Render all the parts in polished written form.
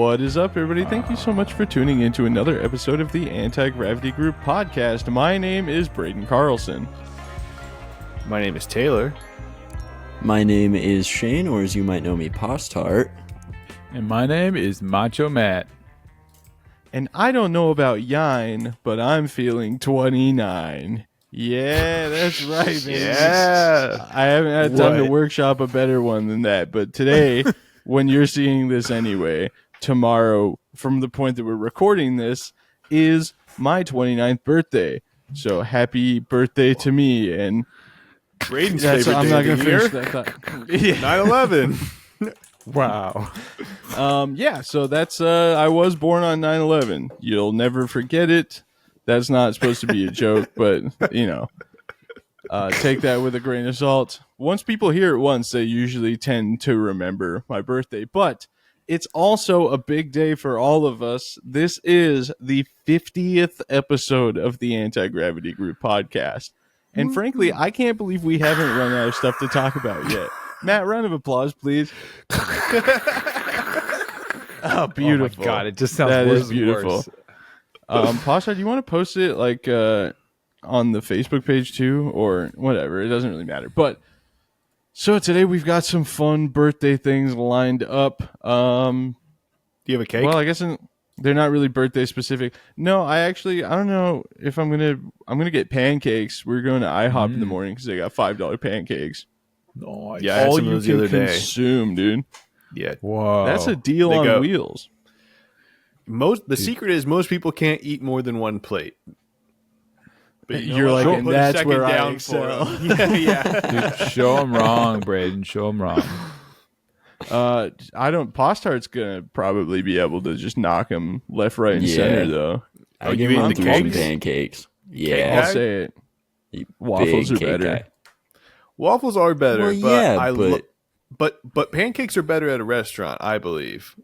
What is up, everybody? Thank you so much for tuning in to another episode of the Anti-Gravity Group podcast. My name is Braden Carlson. My name is Taylor. My name is Shane, or as you might know me, Postart. And my name is Macho Matt. And I don't know about Yine, but I'm feeling 29. Yeah, that's right, baby. Yeah. I haven't had time to workshop a better one than that. But today, when you're seeing this anyway, tomorrow, from the point that we're recording this, is my 29th birthday. So happy birthday to me. And Braden's favorite I'm day not of going the to year. finish that thought. Yeah. 9/11. Wow. So that's I was born on 9/11. You'll never forget it. That's not supposed to be a joke, but you know, take that with a grain of salt. Once people hear it once, they usually tend to remember my birthday. But it's also a big day for all of us. This is the 50th episode of the Anti-Gravity Group podcast. And frankly, I can't believe we haven't run out of stuff to talk about yet. Matt, round of applause, please. Oh, beautiful. Oh my God, it just sounds that worse is beautiful. and worse. Pasha, do you want to post it like on the Facebook page too, or whatever? It doesn't really matter. But so today we've got some fun birthday things lined up. Do you have a cake? Well, I guess they're not really birthday specific. No, I don't know if I'm gonna get pancakes. We're going to IHOP in the morning because they got $5 pancakes. Nice. Yeah, I had All some of you those the can other day. consume, dude. Yeah. Whoa. That's a deal They on go- wheels. The secret is most people can't eat more than one plate. But you know You're what? like, Don't and put a that's second where I down excel. for 'em. Yeah. Dude, show them wrong, Braden. Show them wrong. Postart's gonna probably be able to just knock him left, right, and center though. I you give eating him the some cakes? pancakes. Cake Yeah. I'll guy? say it. You Waffles big are cake better. guy. Waffles are better, Well, but yeah, but pancakes are better at a restaurant, I believe.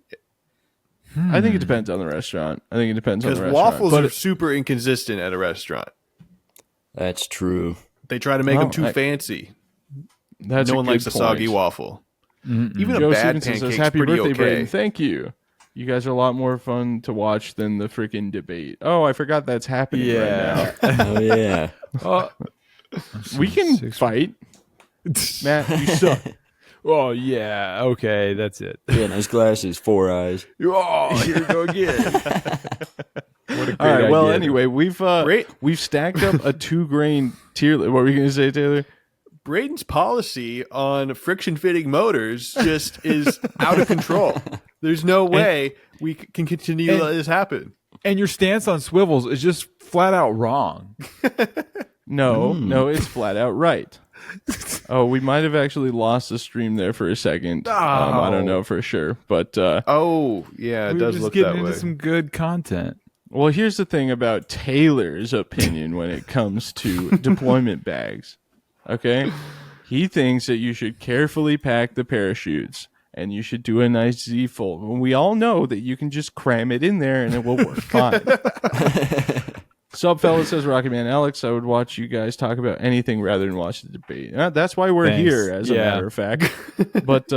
I think it depends on the restaurant. Because waffles are super inconsistent at a restaurant. That's true. They try to make them Well, too fancy. That's No a one good likes a soggy point. waffle. Mm-mm. Even Joe a bad Stevenson says, pancake's "Happy pretty birthday, okay. Braden! Thank you. You guys are a lot more fun to watch than the freaking debate." Oh, I forgot that's happening right Oh yeah. Oh, now. We can fight. Matt, you suck. oh, yeah. Okay, that's it. Yeah, nice glasses, 4 eyes. Oh, here we go again. What a great All right. Well, idea. anyway, we've stacked up a 2-grain tier. What were you going to say, Taylor? Braden's policy on friction fitting motors just is out of control. There's no way we can continue to let this happen. And your stance on swivels is just flat out wrong. No, it's flat out right. Oh, we might have actually lost the stream there for a second. I don't know for sure, but Oh, yeah, it We were does just look getting that into way. some good content. well, here's the thing about Taylor's opinion when it comes to deployment bags. Okay, he thinks that you should carefully pack the parachutes and you should do a nice Z-fold. And we all know that you can just cram it in there and it will work fine. Sup, fella, says Rocket Man Alex. I would watch you guys talk about anything rather than watch the debate. That's why we're Thanks. here, as a Yeah. matter of fact. But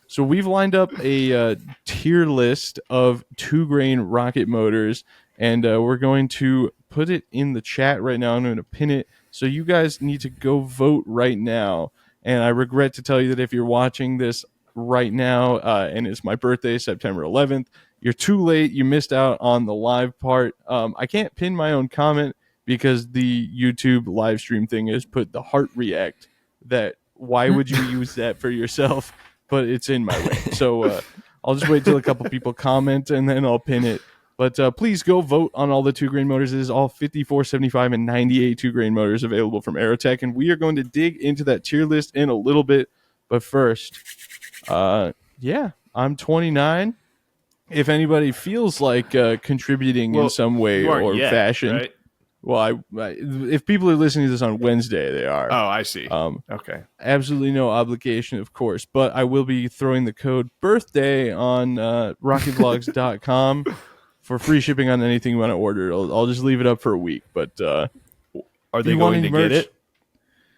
so we've lined up a tier list of 2-grain rocket motors, and we're going to put it in the chat right now. I'm going to pin it. So you guys need to go vote right now. And I regret to tell you that if you're watching this right now, and it's my birthday, September 11th, you're too late. You missed out on the live part. I can't pin my own comment because the YouTube live stream thing has put the heart react. That why would you use that for yourself? But it's in my way. So I'll just wait till a couple people comment and then I'll pin it. But please go vote on all the 2-grain motors. It is all 54, 75, and 98 2-grain motors available from Aerotech. And we are going to dig into that tier list in a little bit. But first, I'm 29. If anybody feels like contributing in some way You aren't or yet, fashion, right? well, if people are listening to this on Wednesday, they are. Oh, I see. Okay. Absolutely no obligation, of course, but I will be throwing the code birthday on rocketvlogs.com for free shipping on anything you want to order. I'll just leave it up for a week, but Are they you going to wanting get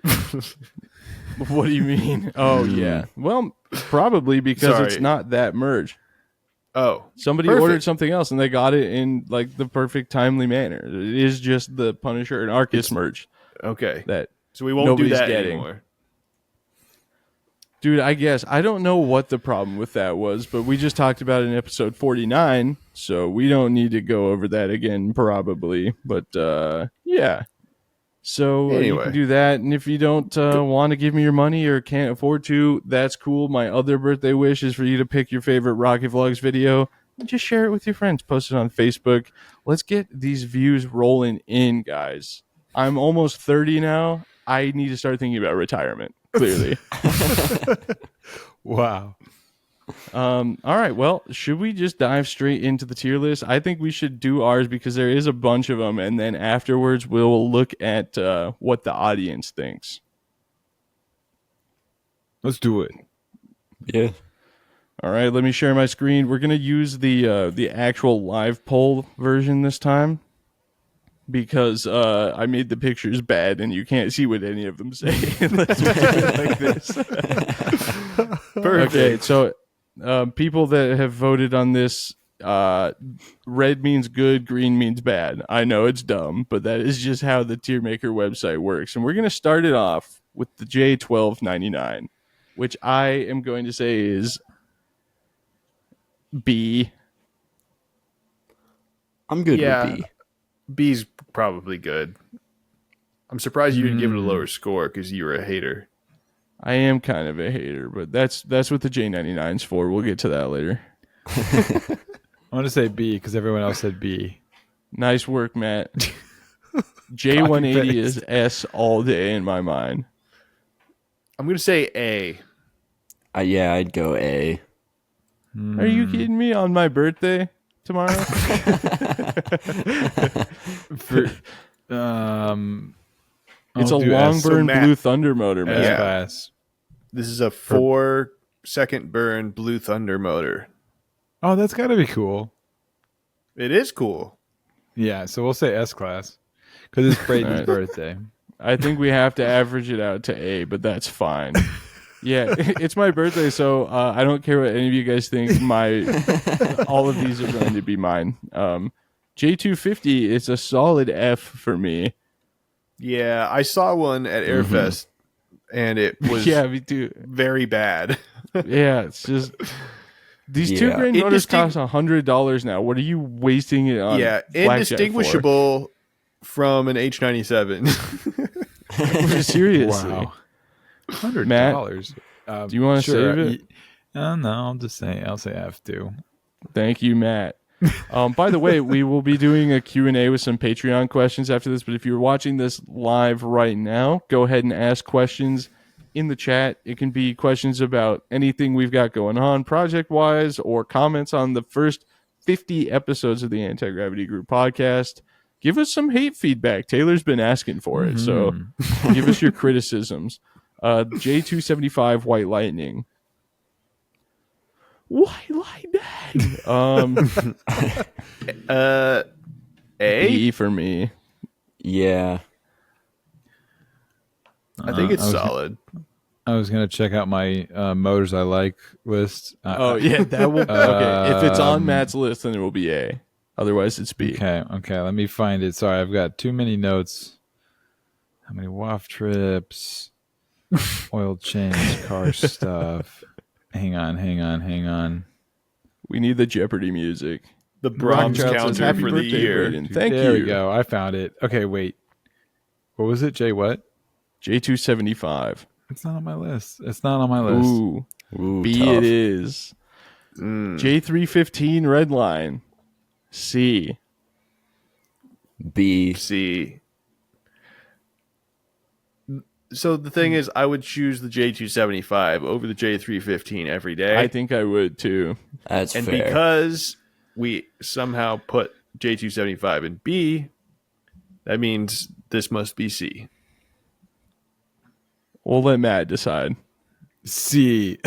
merch? it? What do you mean? Oh, yeah. Well, probably because it's Sorry. not that merge. Oh, Somebody perfect. ordered something else and they got it in like the perfect timely manner. It is just the Punisher and Arcus merch Okay. that So we won't do nobody's that getting. anymore. Dude, I guess I don't know what the problem with that was, but we just talked about it in episode 49, so we don't need to go over that again probably. But yeah. So you Anyway. can do that, and if you don't want to give me your money or can't afford to, that's cool. My other birthday wish is for you to pick your favorite Rocket Vlogs video and just share it with your friends. Post it on Facebook. Let's get these views rolling in, guys. I'm almost 30 now. I need to start thinking about retirement, clearly. Wow. All right. Well, should we just dive straight into the tier list? I think we should do ours because there is a bunch of them, and then afterwards we'll look at what the audience thinks. Let's do it. Yeah. All right. Let me share my screen. We're gonna use the actual live poll version this time because I made the pictures bad and you can't see what any of them say. Let's do it like this. Perfect. Okay. So. People that have voted on this, red means good, green means bad. I know it's dumb, but that is just how the tier maker website works. And we're going to start it off with the J1299, which I am going to say is B. I'm good Yeah. with B. B's probably good. I'm surprised you didn't give it a lower score because you were a hater. I am kind of a hater, but that's what the J99's for. We'll get to that later. I'm going to say B because everyone else said B. Nice work, Matt. J180 is S all day in my mind. I'm going to say A. Yeah, I'd go A. Are you kidding me? On my birthday tomorrow? For, It's a I'll do long S. So burn Matt- blue thunder motor, man. S Yeah. class. This is a 4-second burn Blue Thunder motor. Oh, that's got to be cool. It is cool. Yeah, so we'll say S class because it's Braden's Alright. birthday. I think we have to average it out to A, but that's fine. Yeah, it's my birthday, so I don't care what any of you guys think. All of these are going to be mine. J250 is a solid F for me. Yeah, I saw one at Airfest, and it was Yeah, me too. very bad. Yeah, it's just these Yeah. 2 grain motors Indistinct- cost $100 now. What are you wasting it on? Yeah, blackjack indistinguishable from an H97. for? Seriously. Wow. $100. Do you wanna save it? No, I'll say F too. Thank you, Matt. By the way, we will be doing a Q&A with some Patreon questions after this, but if you're watching this live right now, go ahead and ask questions in the chat. It can be questions about anything we've got going on project-wise or comments on the first 50 episodes of the Anti-Gravity Group podcast. Give us some hate feedback. Taylor's been asking for it, so give us your criticisms. J275 White Lightning. White Lightning. A? E for me. Yeah. I think it's I was- solid. I was gonna check out my motors I like list. Oh yeah, that will. Okay, if it's on Matt's list, then it will be A. Otherwise, it's B. Okay. Let me find it. Sorry, I've got too many notes. How many waft trips? Oil change, car stuff. Hang on. We need the Jeopardy music. The Brahms Rock Child says, counter "Happy for the birthday, year. Braden." Thank there you. we go. I found it. Okay, wait. What was it? J what? J275. It's not on my list. It's not on my list. Ooh, Ooh, B tough. it is. J315 red line. C. B. See. So the thing is, I would choose the J275 over the J315 every day. I think I would too. That's and fair. because we somehow put J275 in B, that means this must be C. We'll let Matt decide. C.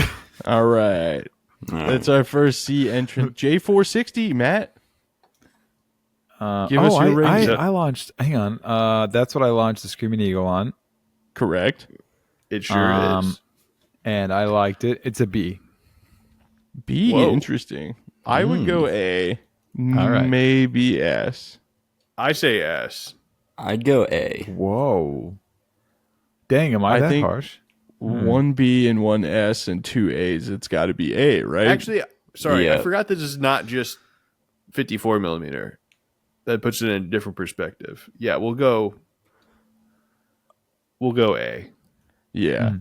All right. That's our first C entrant. J460, Matt. Give us your ratings. I launched. Hang on. That's what I launched the Screaming Eagle on, Correct. It sure is. and I liked it. It's a B. B, Whoa. interesting. I would go A. All right. Maybe S. I say S. I'd go A. Whoa. Dang, am I that think harsh? one B and one S and two A's. It's got to be A, right? Actually, sorry, I Yeah. forgot this is not just 54 millimeter. That puts it in a different perspective. Yeah, we'll go A. Yeah.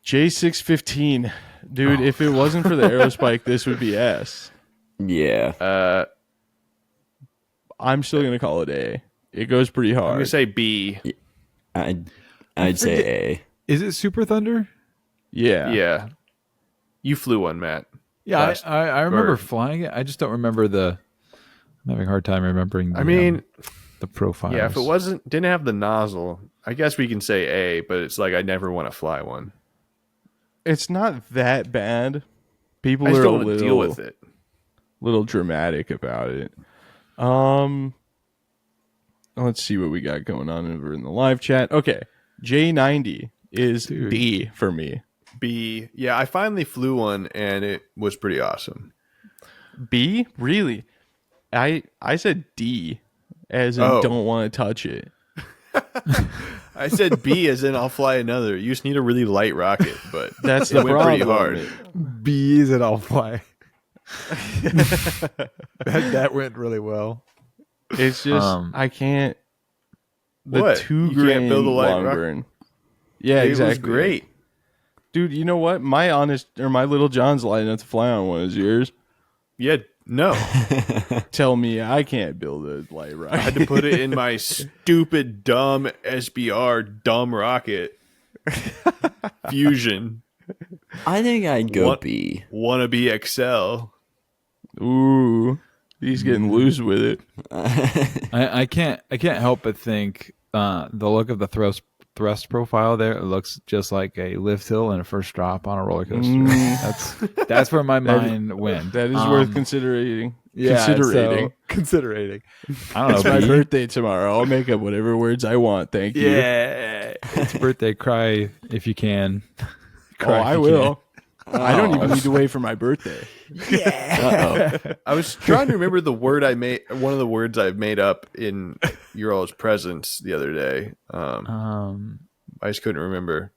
J615. Dude, if it wasn't for the Aerospike, this would be S. Yeah. I'm still going to call it A. It goes pretty I'm hard. gonna say B. I'd say A. Is it Super Thunder? Yeah. Yeah. You flew one, Matt. Yeah, Last- I remember or- flying it. I just don't remember the. I'm having a hard time remembering. The, I mean, the profiles. yeah, if it didn't have the nozzle, I guess we can say A, but it's like I never want to fly one. It's not that bad. People I just are don't a want to little, deal with it. little dramatic about it. Let's see what we got going on over in the live chat. Okay. J90 is Dude. B for me. B. Yeah, I finally flew one and it was pretty awesome. B? Really? I said D as in Oh. don't want to touch it. I said B as in I'll fly another. You just need a really light rocket, but That's it the went problem. pretty hard. Bees and I'll fly. that went really well. It's just I can't. The What? 2 You can't grain build a light long rocket? burn. Yeah, It exactly. was great. Dude, you know what? My little John's light enough to fly on one is yours. Yeah, no. Tell me I can't build a light I rocket. had to put it in my stupid, dumb SBR dumb rocket. Fusion. I think I'd go What? B. Wannabe XL. Ooh, he's getting loose with it. I can't help but think the look of the thrust profile there, it looks just like a lift hill and a first drop on a roller coaster. That's where my mind went. That is worth considering. Yeah, Considerating. considerating. I don't know. It's my B? birthday tomorrow. I'll make up whatever words I want. Thank you. Yeah, it's birthday. Cry if you can. Oh, Cry if I you will. I don't even need to wait for my birthday. I was trying to remember the word I made. One of the words I've made up in your all's presence the other day. can. I just couldn't remember.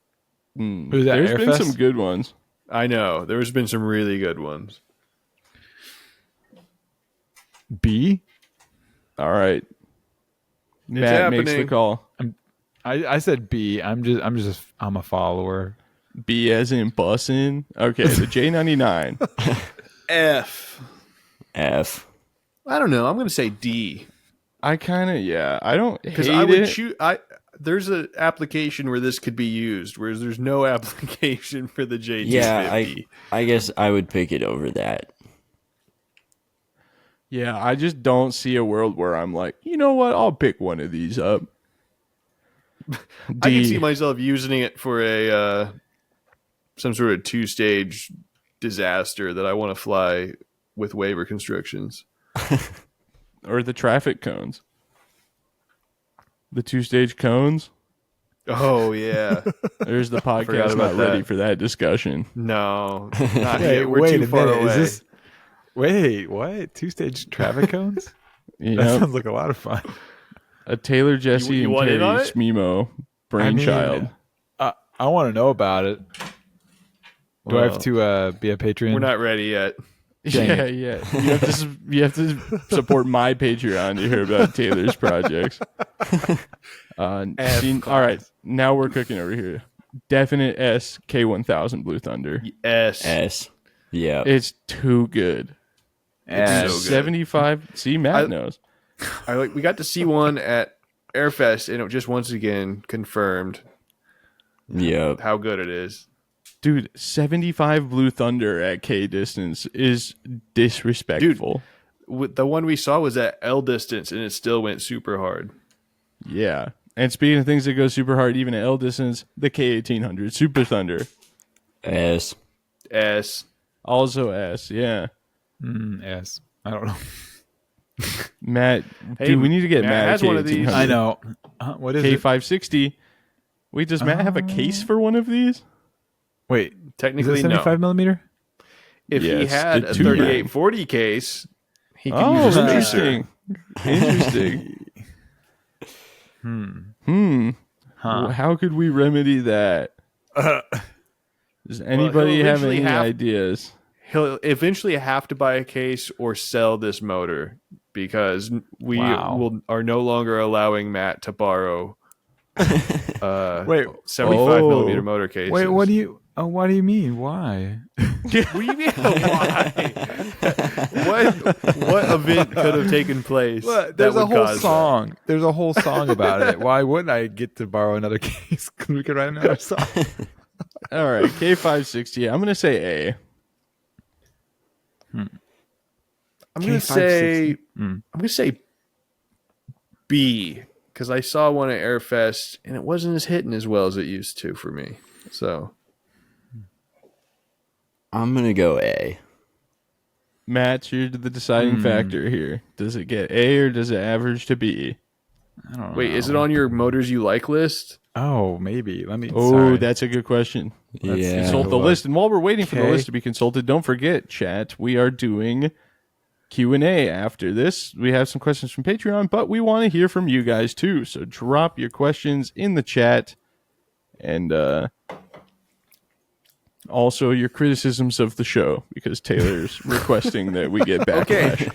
Who's that? There's been Airfest? some good ones. I know there's been some really good ones. B. All right. Matt makes the happening. call. I said B. I'm a follower. B as in bussin'. Okay, the J99. F. F. I don't know. I'm going to say D I kind of, I don't because hate I would it. choose. There's an application where this could be used, whereas there's no application for the J250. Yeah, I guess I would pick it over that. Yeah, I just don't see a world where I'm like, you know what? I'll pick one of these up. I can D. see myself using it for a some sort of 2-stage disaster that I want to fly with waiver constrictions. Or the traffic cones. The 2-stage cones. Oh yeah, There's the Forgot podcast about not ready that. for that discussion. no, not yet. We're too far away. Is this? Wait, what? 2-stage traffic cones? You That know, sounds like a lot of fun. a Taylor, Jesse, You and want in Terry on it? Smemo brainchild. I want to know about it. Do I have Well, to be a Patreon? We're not ready yet. Yeah. You have to support my Patreon to hear about Taylor's projects. All right, now we're cooking over here. Definite S K1000 Blue Thunder. S. S. Yeah. It's too good. It's so good. 75. See, Matt knows. We got to see one at Airfest, and it just once again confirmed Yep. how good it is. Dude, 75 Blue Thunder at K distance is disrespectful. The one we saw was at L distance, and it still went super hard. Yeah. And speaking of things that go super hard, even at L distance, the K1800 Super Thunder. S. S. Also S, yeah. S. I don't know. Matt, Hey, dude, we need to get Matt Matt has a one of these. K1800. I know. What is it? K560. Wait, does Matt have a case for one of these? Wait, is Technically, it 75 no. millimeter? if he Yes, had the a two 3840 case, he could Oh, use a juicer. interesting. Interesting. Huh. How could we remedy that? Does anybody have eventually any have- ideas? He'll eventually have to buy a case or sell this motor because we Wow. are no longer allowing Matt to borrow Wait. 75 millimeter motor cases. Wait, what do you mean? Why? What do you mean? Why? what event could have taken place? There's that a would whole cause song. There's a whole song about it. Why wouldn't I get to borrow another case? We could write another song. All right, K560. I'm going to say A. I'm gonna say I'm gonna say B because I saw one at Airfest and it wasn't as hitting as well as it used to for me. So I'm gonna go A. Matt, you're the deciding factor here. Does it get A or does it average to B? I don't wait, know. is it on your motors you like list? Oh, maybe. Let me. Oh, sorry. that's a good question. Yeah. Consult the list. And while we're waiting for the Okay. list to be consulted, don't forget, chat, we are doing Q&A after this. We have some questions from Patreon, but we want to hear from you guys too. So drop your questions in the chat and also your criticisms of the show because Taylor's requesting that we get backlash.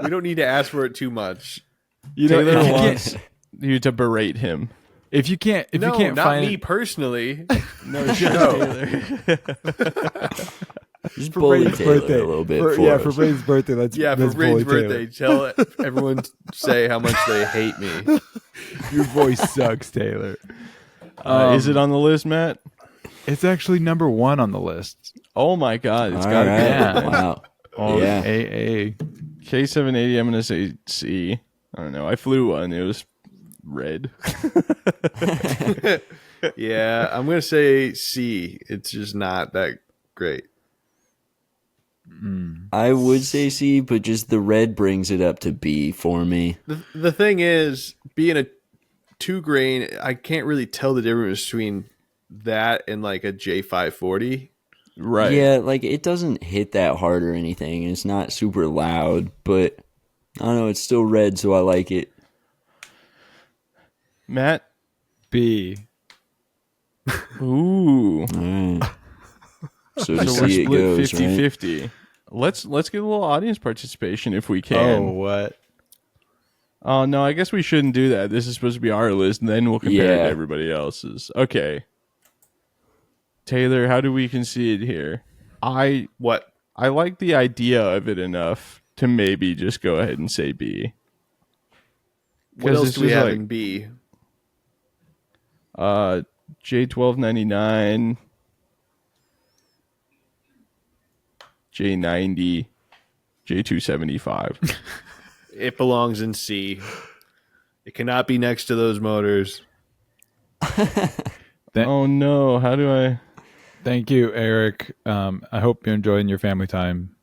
We don't need to ask for it too much. You know, Taylor if you wants can't, you to berate him. if you can't Not find me it, personally. No, Taylor. Just bully Braden's Taylor birthday. a little bit for us. Braden's birthday. Let's Yeah, for let's bully Brayden's birthday, tell everyone say how much they hate me. Taylor. Your voice sucks, Taylor. Is it on the list, Matt? It's actually number 1 on the list. Oh my God, it's All got to right. be. Yeah. Wow. On Yeah. AA. K780, I'm going to say C. I don't know. I flew one. It was red. Yeah, I'm gonna say C. It's just not that great. I would say C, but just the red brings it up to B for me. The thing is, being a 2 grain, I can't really tell the difference between that and like a J540. Right. Yeah, like it doesn't hit that hard or anything, and it's not super loud, but I don't know, it's still red, so I like it. Matt? B. Ooh. All right. So to So we're see it split goes, 50-50. right? Let's get a little audience participation if we Oh, can. what? Oh, no, I guess we shouldn't do that. This is supposed to be our list, and then we'll compare it Yeah. to everybody else's. Okay. Taylor, how do we concede here? I What? like the idea of it enough to maybe just go ahead and say B. What else it's do we just have like, in B? J1299, J90, J275. It belongs in C. It cannot be next to those motors. Oh no, how do I? Thank you, Eric. I hope you're enjoying your family time,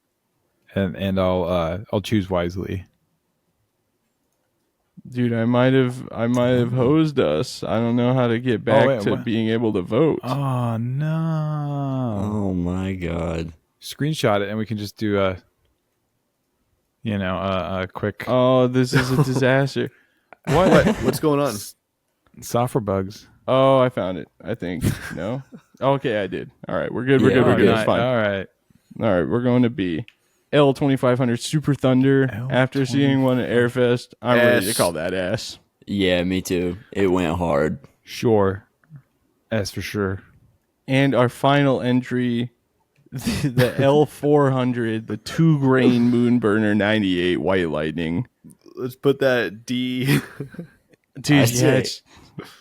and I'll choose wisely. Dude, I might have hosed us. I don't know how to get back wait, to what? being able to vote. Oh no! Oh my god. Screenshot it, and we can just do a quick Oh, this is a disaster. What? What's going on? software bugs. Oh, I found it. I think. No? Okay, I did. All right, we're good. We're good. We're good. It's fine. All right. All right, we're going to B. L2500 Super Thunder. After seeing one at Airfest, I'm ready to S. call that S. Yeah, me too. It went hard. Sure. S for sure. And our final entry, the L400, the 2 grain Moonburner 98 White Lightning. Let's put that D. Dude, I'd say- it's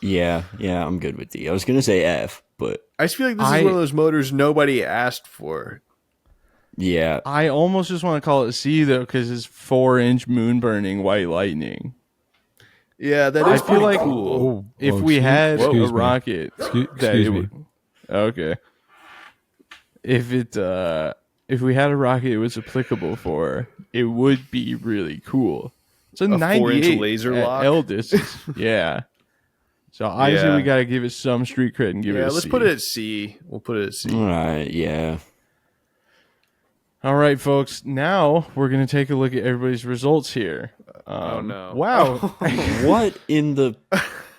Yeah, I'm good with D. I was gonna say F, but I just feel like this is one of those motors nobody asked for. yeah. I almost just want to call it C though, because it's 4-inch moon burning white lightning. Yeah, that I is feel pretty like cool. if we had a excuse me. rocket, Excuse me. Okay. If we had a rocket it was applicable for, it would be really cool. It's a 4-inch 98 laser at lock? L distance. Yeah. So I say Yeah. we gotta give it some street cred and give it Yeah, a let's C. put it at C. We'll put it at C. All right, yeah. All right, folks. Now we're going to take a look at everybody's results here. Oh no! Wow. What in the?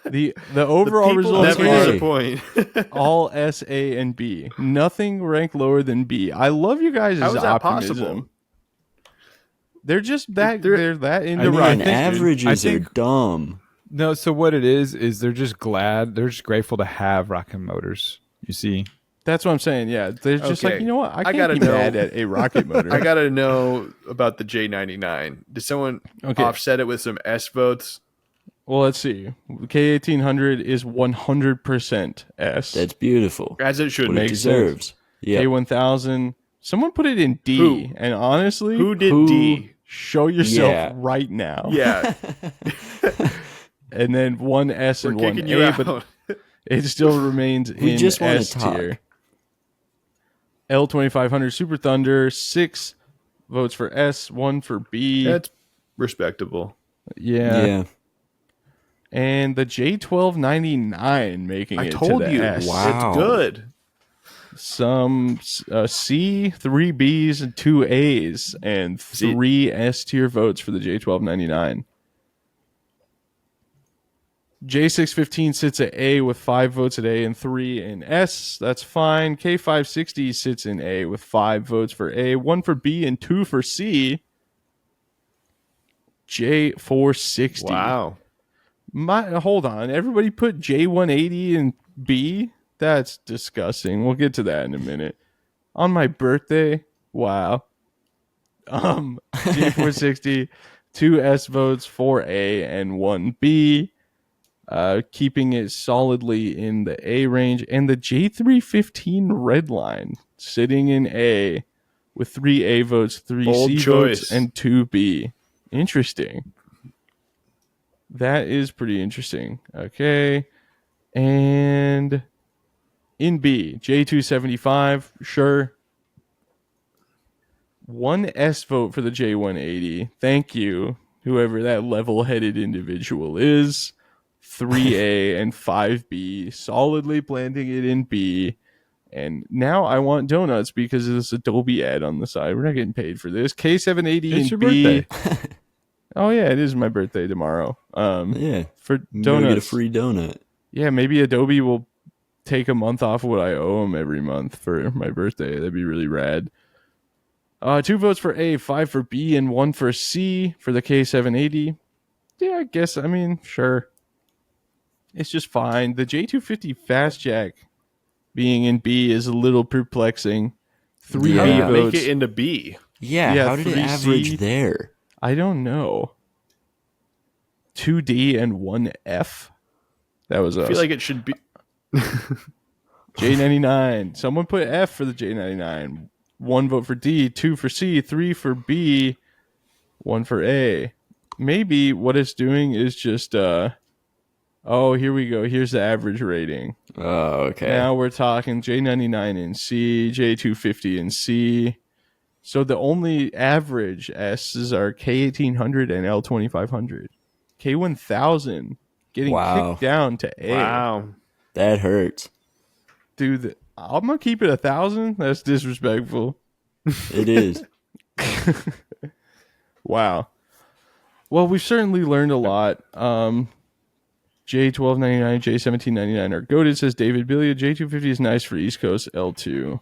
The overall People results never Okay. disappoint. all S, A, and B. Nothing ranked lower than B. I love you guys' How is that optimism. possible? They're just that they're that into mean, rockets, Man, dude. averages I are think- dumb. No, so what it is they're just glad, they're just grateful to have rocket motors. You see, That's what I'm saying. Yeah, they're just like, Okay. you know what? I can't gotta be know. mad at a rocket motor. I gotta know about the J99. Did someone Okay. offset it with some S votes? Well, let's see. K1800 is 100% S. That's beautiful. As it should What be. it Makes deserves. Yeah. K1000. Someone put it in D, Who? and honestly, Who did Who- D? show yourself Yeah. right now. Yeah, And then one S we're and one kicking you A, out. but it still remains We in just wanna S talk. tier. L2500 Super Thunder, 6 votes for S, 1 for B. That's respectable. Yeah. And the J1299 making I it told to the you. S. Wow. It's good. Some C, 3 Bs, and 2 As, and 3 S tier votes for the J1299. J615 sits at A with 5 votes at A and 3 in S. That's fine. K560 sits in A with 5 votes for A, 1 for B, and 2 for C. J460. Wow. Hold on. Everybody put J180 in B? That's disgusting. We'll get to that in a minute. On my birthday? Wow. J460, 2 S votes, 4 A, and 1 B. Keeping it solidly in the A range. And the J315 Redline sitting in A with 3 A votes, 3 Bold C choice. votes, and 2 B. Interesting. That is pretty interesting. Okay. And in B, J275, sure. 1 S vote for the J180. Thank you, whoever that level-headed individual is. 3A and 5B, solidly planting it in B. And now I want donuts because of this Adobe ad on the side. We're not getting paid for this. K780 it's in your B. birthday. Oh yeah, it is my birthday tomorrow. Yeah. For You gotta donuts. get a free donut. Yeah, maybe Adobe will take a month off of what I owe them every month for my birthday. That'd be really rad. 2 votes for A, 5 for B, and 1 for C for the K780. Yeah, I guess. I mean, sure. It's just fine. The J250 Fast Jack being in B is a little perplexing. 3 Yeah. B Make votes. it into B. Yeah, Yeah, how did it 3C. average there? I don't know. 2D and 1 F. That was I us. feel like it should be. J99. Someone put F for the J99. 1 vote for D, 2 for C, 3 for B, 1 for A. Maybe what it's doing is just oh, here we go. Here's the average rating. Oh, okay. Now we're talking J99 in C, J250 in C. So the only average S's are K1800 and L2500. K1000 getting Wow. kicked down to A. Wow. That hurts. Dude, I'm gonna keep it 1,000. That's disrespectful. It is. Wow. Well, we've certainly learned a lot. J1299, J1799 are goated, says David Billia. J250 is nice for East Coast L2.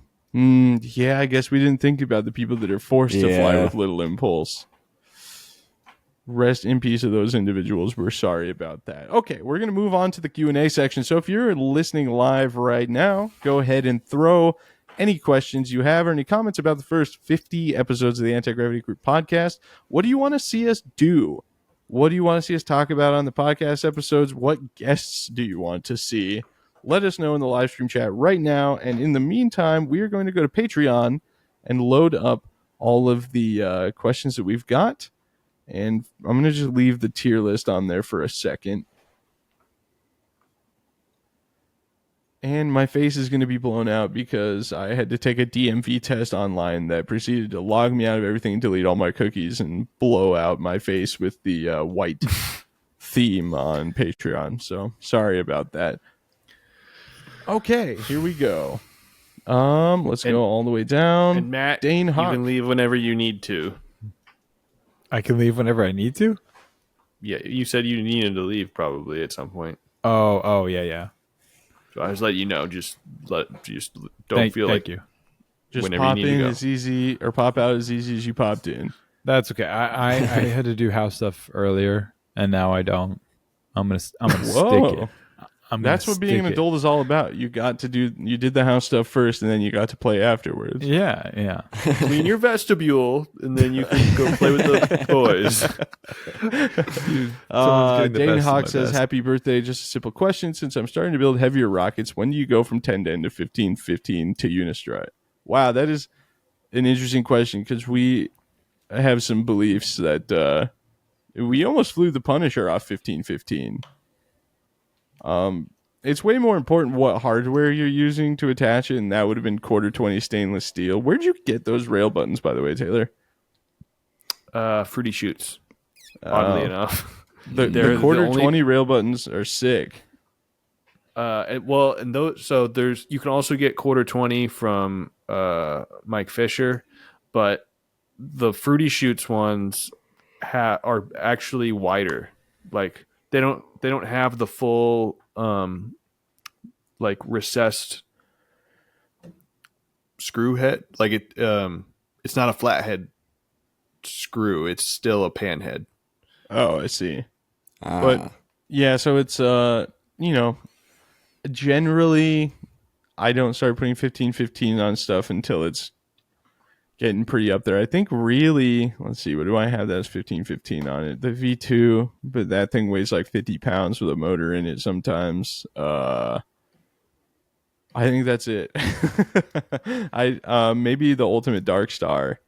Yeah, I guess we didn't think about the people that are forced to fly Yeah. with little impulse. Rest in peace of those individuals. We're sorry about that. Okay, we're going to move on to the Q&A section. So if you're listening live right now, go ahead and throw any questions you have or any comments about the first 50 episodes of the Anti-Gravity Group podcast. What do you want to see us do? What do you want to see us talk about on the podcast episodes? What guests do you want to see? Let us know in the live stream chat right now. And in the meantime, we are going to go to Patreon and load up all of the questions that we've got. And I'm going to just leave the tier list on there for a second. And my face is going to be blown out because I had to take a DMV test online that proceeded to log me out of everything and delete all my cookies and blow out my face with the white theme on Patreon. So sorry about that. Okay, here we go. Let's go all the way down. And Matt, Dane you Hawk. can leave whenever you need to. I can leave whenever I need to. Yeah, you said you needed to leave probably at some point. Oh, yeah. So I was letting you know. Just don't feel thank like you. Just whenever pop you need in to go. as easy, or pop out as easy as you popped in. That's okay. I had to do house stuff earlier, and now I don't. I'm gonna stick Whoa. it. That's what being an adult is all about. You did the house stuff first, and then you got to play afterwards. Yeah. Clean your vestibule, and then you can go play with the boys. Someone's getting the Dane best of Hawk my says, best. "Happy birthday! Just a simple question. Since I'm starting to build heavier rockets, when do you go from 10-10 to 15-15 to Unistrut?" Wow, that is an interesting question because we have some beliefs that we almost flew the Punisher off 15-15. It's way more important what hardware you're using to attach it, and that would have been quarter 20 stainless steel. Where'd you get those rail buttons, by the way, Taylor? Fruity Shoots. Oddly Oh. enough, The quarter 20 rail buttons are sick. and those. So you can also get quarter 20 from Mike Fisher, but the Fruity Shoots ones are actually wider. Like they don't have the full like recessed screw head. Like it's not a flathead screw. It's still a pan head. Oh, I see. But yeah, so it's generally I don't start putting 15-15 on stuff until it's getting pretty up there. I think really, let's see, what do I have that has 15-15 on it? The V2, but that thing weighs like 50 pounds with a motor in it sometimes. I think that's it. Maybe the Ultimate Dark Star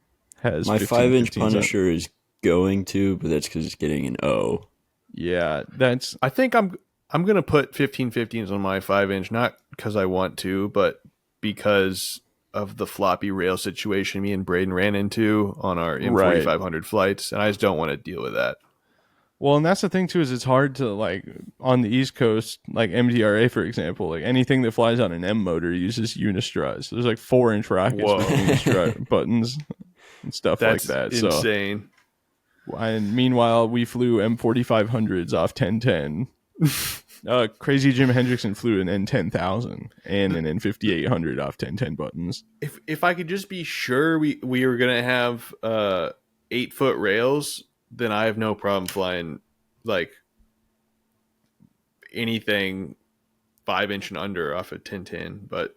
has My 5-inch 15-15s on it. Punisher is going to, but that's because it's getting an O. Yeah, that's I think I'm gonna put 15-15s on my 5-inch, not because I want to, but because of the floppy rail situation me and Braden ran into on our M4500 flights, and I just don't want to deal with that. well, and that's the thing too, is it's hard to, like, on the East Coast, like MDRA for example, like anything that flies on an M motor uses Unistrut. So there's like 4-inch rockets Whoa. with Unistrut buttons and stuff That's like that. insane. So, and meanwhile, we flew M4500s off 1010. Crazy Jim Hendrickson flew an N10000 and an N5800 off 1010 buttons. If I could just be sure we were gonna have 8-foot rails, then I have no problem flying like anything 5-inch and under off of 1010. But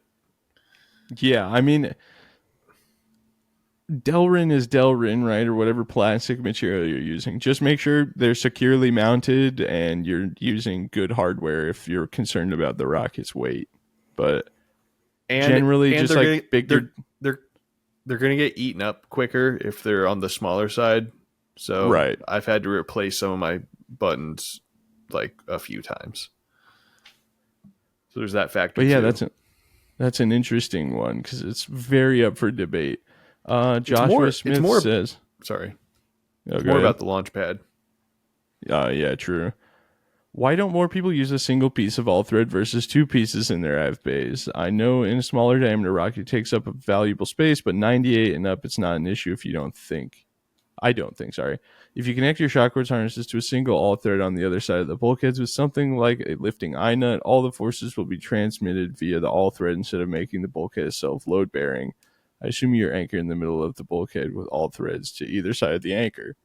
Yeah, I mean, Delrin is Delrin, right? Or whatever plastic material you're using. Just make sure they're securely mounted and you're using good hardware if you're concerned about the rocket's weight. But generally, just like bigger. They're gonna get eaten up quicker if they're on the smaller side. So Right. I've had to replace some of my buttons like a few times. So there's that factor. But yeah, too. that's an interesting one because it's very up for debate. Joshua Smith says, Sorry. Oh, It's go more ahead. about the launch pad. Yeah, true. Why don't more people use a single piece of all thread versus two pieces in their AV bays? I know in a smaller diameter rocket takes up a valuable space, but 98 and up, it's not an issue if you don't think. I don't think, sorry. If you connect your shock cords harnesses to a single all thread on the other side of the bulkheads with something like a lifting eye nut, all the forces will be transmitted via the all thread instead of making the bulkhead itself load bearing. I assume you're anchored in the middle of the bulkhead with all threads to either side of the anchor.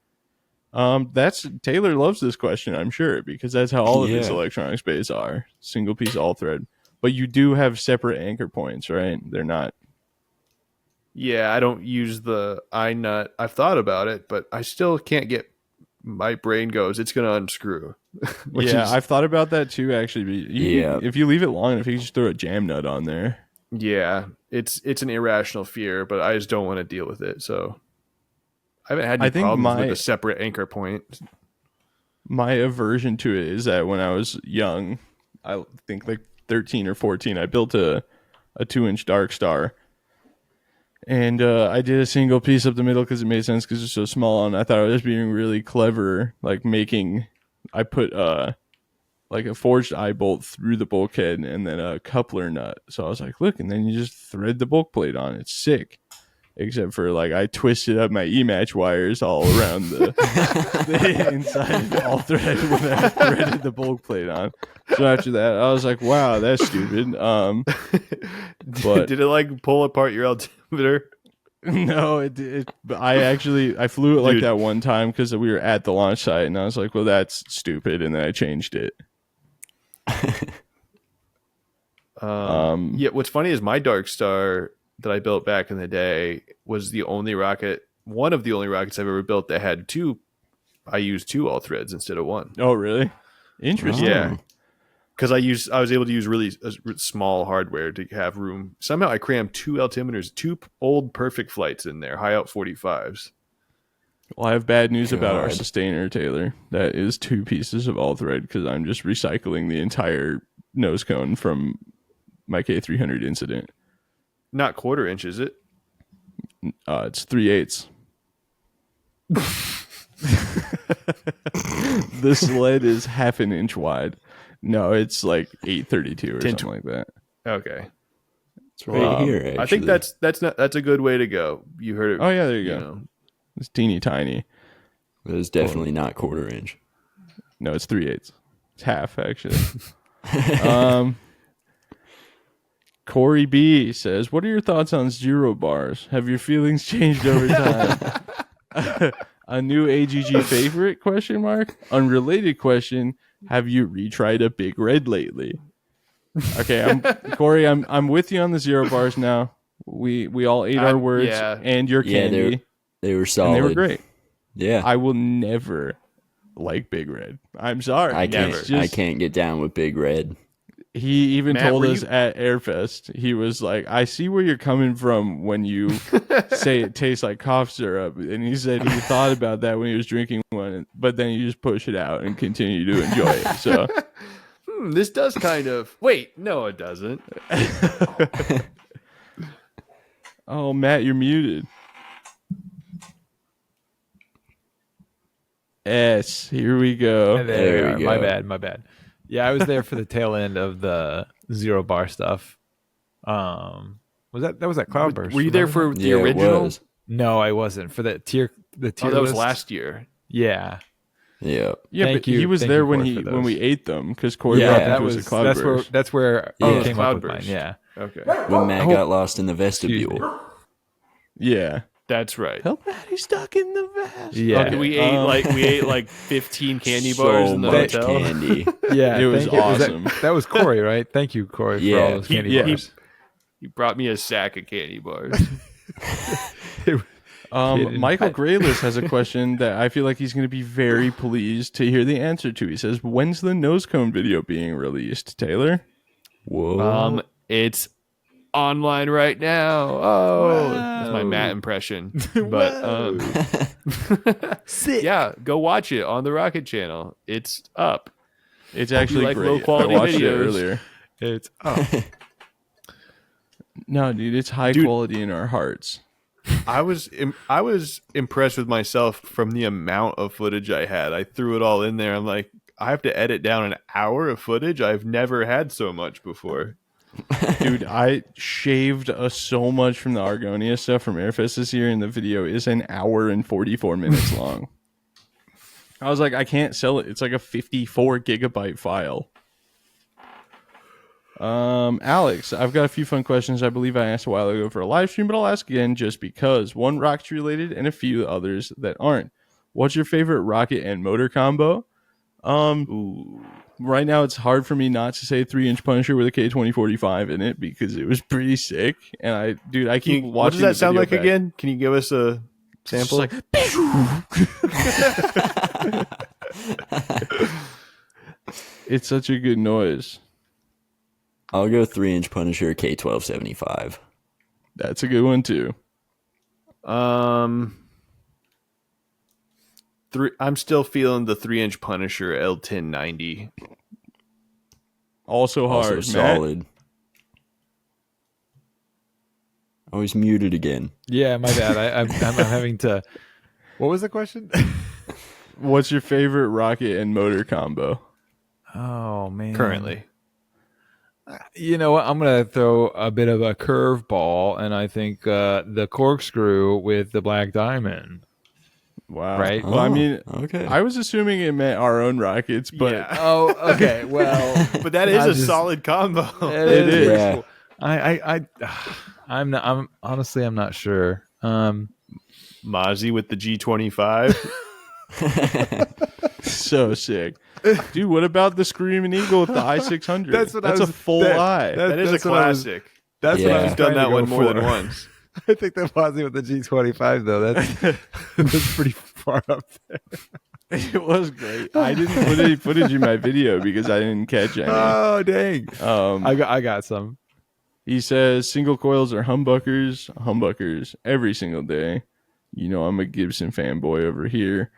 That's Taylor loves this question, I'm sure, because that's how all of his electronics bays are. Single piece all thread. But you do have separate anchor points, right? They're not. Yeah, I don't use the eye nut. I've thought about it, but I still can't get. My brain goes, it's going to unscrew. I've thought about that too, actually. If you leave it long enough, you can just throw a jam nut on there. Yeah, it's an irrational fear, but I just don't want to deal with it. So I haven't had any problems with a separate anchor point. My aversion to it is that when I was young, I think like 13 or 14, I built a 2-inch Dark Star. And I did a single piece up the middle because it made sense because it's so small. And I thought I was being really clever, like I put like like a forged eye bolt through the bulkhead and then a coupler nut. So I was like, look, and then you just thread the bulk plate on. It's sick. Except for like I twisted up my E-match wires all around the inside all thread when I threaded the bulk plate on. So after that, I was like, wow, that's stupid. But Did it like pull apart your altimeter? no, I flew it like Dude. that one time because we were at the launch site, and I was like, well, that's stupid, and then I changed it. Yeah, what's funny is my Dark Star that I built back in the day was one of the only rockets I've ever built that had two. I used two all threads instead of one. Oh, really? Interesting. Yeah, because I was able to use really small hardware to have room. Somehow I crammed two altimeters, two old perfect flights in there, high out 45s. Well, I have bad news about our God. sustainer, Taylor. That is 2 pieces of all thread because I'm just recycling the entire nose cone from my K300 incident. Not quarter inch, is it? It's 3/8. The sled is half an inch wide. No, it's like 832 or something like that. Okay. It's right here, actually. I think that's a good way to go. You heard it. Oh yeah, there you go. know. It's teeny tiny. But it's definitely not quarter inch. No, it's 3/8. It's half actually. Corey B says, "What are your thoughts on zero bars? Have your feelings changed over time?" A new AGG favorite? Question mark. Unrelated question. Have you retried a Big Red lately? Okay, Corey. I'm with you on the zero bars now. We all ate our words yeah. and your Yeah, candy, they were solid. and they were great. Yeah. I will never like Big Red. I'm sorry. I can't. It's just- I can't get down with Big Red. He even Matt, told were us you- at Airfest, he was like, I see where you're coming from when you say it tastes like cough syrup. And he said he thought about that when he was drinking one, but then you just push it out and continue to enjoy it. So, This does kind of. Wait, no, it doesn't. oh, Matt, you're muted. S, here we go. There we My go. bad. Yeah, I was there for the tail end of the zero bar stuff. Was that Cloudburst? Were you there remember? for the Yeah, original? it was. No, I wasn't for the tier. The tier Oh, that was list. last year. Yeah, Yeah. Yeah, Thank but you- he was thank there you, when Corey, for when we those. ate them because Corey Yeah, brought them that to us was at Cloudburst. that's where Yeah. it came up with Cloudburst. mine. Yeah, Okay, When Matt hope- got lost in the Excuse me. vestibule. Yeah. that's right. Help Matt, he's stuck in the vest. Yeah. Okay, we ate like 15 candy So bars in the much hotel. candy. yeah. It was thank you. awesome. That was Corey, right? Thank you, Corey, for Yeah. all those candy Yeah. bars. He brought me a sack of candy bars. Kidding. Michael Grayless has a question that I feel like he's going to be very pleased to hear the answer to. He says, "When's the nose cone video being released, Taylor?" Whoa. It's online right now. Oh, that's my Matt impression. But yeah, go watch it on the Rocket channel. It's up. It's actually like great. low-quality I watched it videos. earlier. It's up. No, dude, it's high Dude. quality in our hearts. I was impressed with myself from the amount of footage I had. I threw it all in there. I'm like, I have to edit down an hour of footage. I've never had so much before. Dude, I shaved so much from the Argonia stuff from Airfest this year, and the video is an hour and 44 minutes long. I was like, I can't sell it. It's like a 54 gigabyte file. Alex, I've got a few fun questions I believe I asked a while ago for a live stream, but I'll ask again just because. One Rocketry related and a few others that aren't. What's your favorite rocket and motor combo? Right now it's hard for me not to say 3-inch Punisher with a K2045 in it because it was pretty sick. And I keep watching. What does that the sound video like back. again? Can you give us a sample? It's like, it's such a good noise. I'll go 3-inch Punisher K1275. That's a good one too. I'm still feeling the 3-inch Punisher L1090. Also hard. Also Matt? solid. Oh, he's muted again. Yeah, my bad. I'm having to. What was the question? What's your favorite rocket and motor combo? Oh man. currently. You know what? I'm gonna throw a bit of a curveball, and I think the corkscrew with the black diamond. Wow. Right. Well, I mean, okay. I was assuming it meant our own rockets, but Yeah. Oh, okay. Well, But that is I a just- solid combo. It is. Yeah. I'm honestly, I'm not sure. Mozzie with the G25. so sick. Dude, what about the Screaming Eagle with the i600? That's what I That's was- a full that- eye. That is a That's what I was- classic. That's what I Yeah. was I've done trying to that go one more for. than once. I think that Mozzie with the G25 though. That's pretty far up there. It was great. I didn't put any footage in my video because I didn't catch any. Oh dang! I got some. He says single coils are humbuckers every single day. You know I'm a Gibson fanboy over here.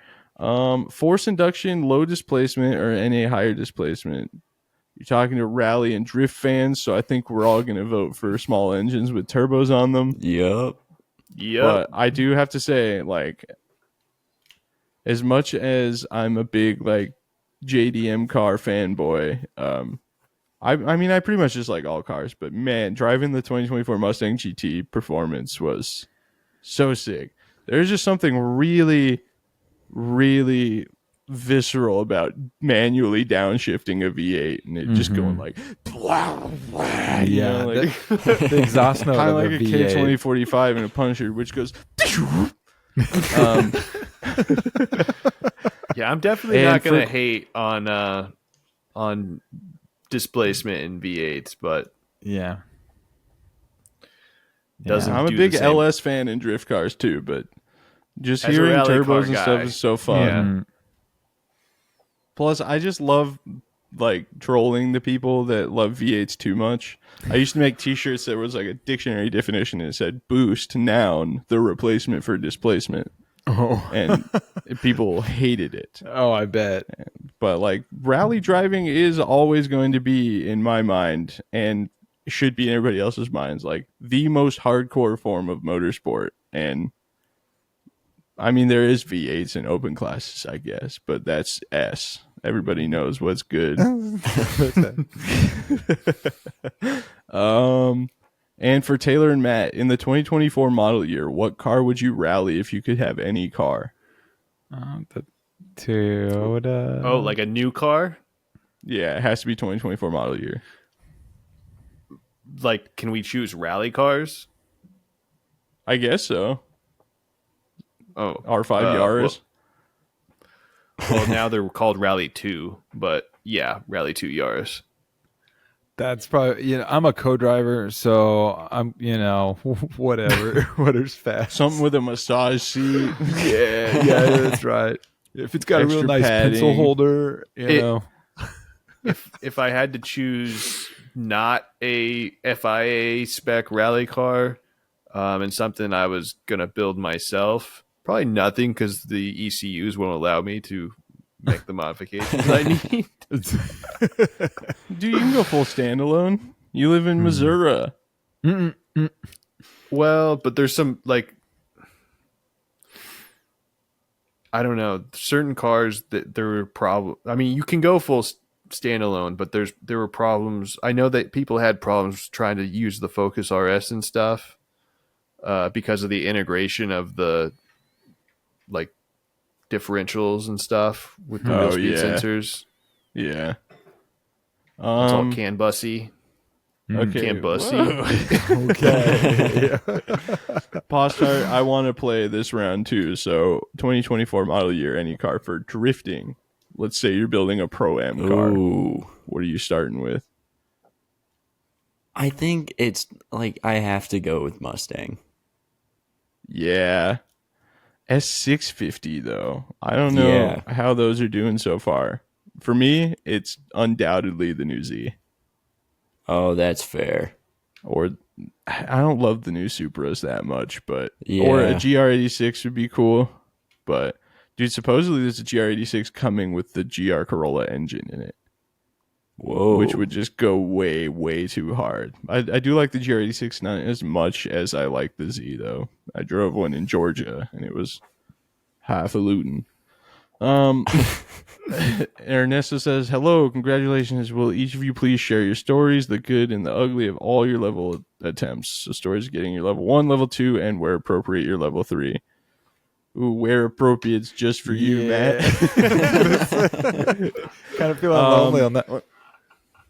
Force induction, low displacement, or any higher displacement. You're talking to rally and drift fans, so I think we're all going to vote for small engines with turbos on them. Yep. Yep. But I do have to say, like, as much as I'm a big like JDM car fanboy, I mean I pretty much just like all cars, but man, driving the 2024 Mustang GT performance was so sick. There's just something really, really visceral about manually downshifting a V8 and it just going like, blah, blah, you Yeah, know, like the exhaust note kind of of like a a V8. K2045 and a Punisher, which goes. Yeah, I'm definitely And not going to for- hate on displacement in V8s, but Yeah. doesn't. I'm a do big the same. LS fan in drift cars too, but just As a hearing rally car turbos and guy, stuff is so fun. Yeah. Mhm. Plus, I just love like trolling the people that love V8s too much. I used to make T-shirts that was like a dictionary definition and it said "boost noun, the replacement for displacement," Oh. and people hated it. Oh, I bet. But like rally driving is always going to be in my mind and should be in everybody else's minds like the most hardcore form of motorsport. And I mean there is V8s in open classes, I guess, but that's S. Everybody knows what's good. And for Taylor and Matt, in the 2024 model year, what car would you rally if you could have any car? The Toyota. Oh, like a new car? Yeah, it has to be 2024 model year. Like, can we choose rally cars? I guess so. Oh, R5 uh, Yaris. Well, now they're called Rally 2, but yeah, Rally 2 Yaris. That's probably, I'm a co-driver, so I'm, whatever, whatever's fast. Something with a massage seat. Yeah, that's right. If it's got a real Extra nice pencil padding. holder, If I had to choose not a FIA spec rally car and something I was going to build myself, probably nothing because the ECUs won't allow me to make the modifications I need. Dude, you can go full standalone. You live in Missouri. Well, but there's some like I don't know, certain cars that there were problems. I mean, you can go full standalone, but there were problems. I know that people had problems trying to use the Focus RS and stuff because of the integration of the like differentials and stuff with the wheel speed sensors. Yeah. It's all CAN bussy. Okay. CAN bussy. whoa. okay. Postart, I want to play this round too. So 2024 model year, any car for drifting. Let's say you're building a Pro-Am car. Ooh. What are you starting with? I think it's like I have to go with Mustang. Yeah. S650 though. I don't know how those are doing so far. For me, it's undoubtedly the new Z. Oh, that's fair. Or I don't love the new Supras that much, but Yeah. or a GR86 would be cool. But dude, supposedly there's a GR86 coming with the GR Corolla engine in it. Whoa. Which would just go way, way too hard. I do like the GR86 not as much as I like the Z, though. I drove one in Georgia, and it was highfalutin. Ernesto says, "Hello, congratulations. Will each of you please share your stories, the good and the ugly of all your level attempts? So stories of getting your level 1, level 2, and where appropriate, your level 3." Ooh, where appropriate's just for you, Matt. Kind of feeling lonely on that one.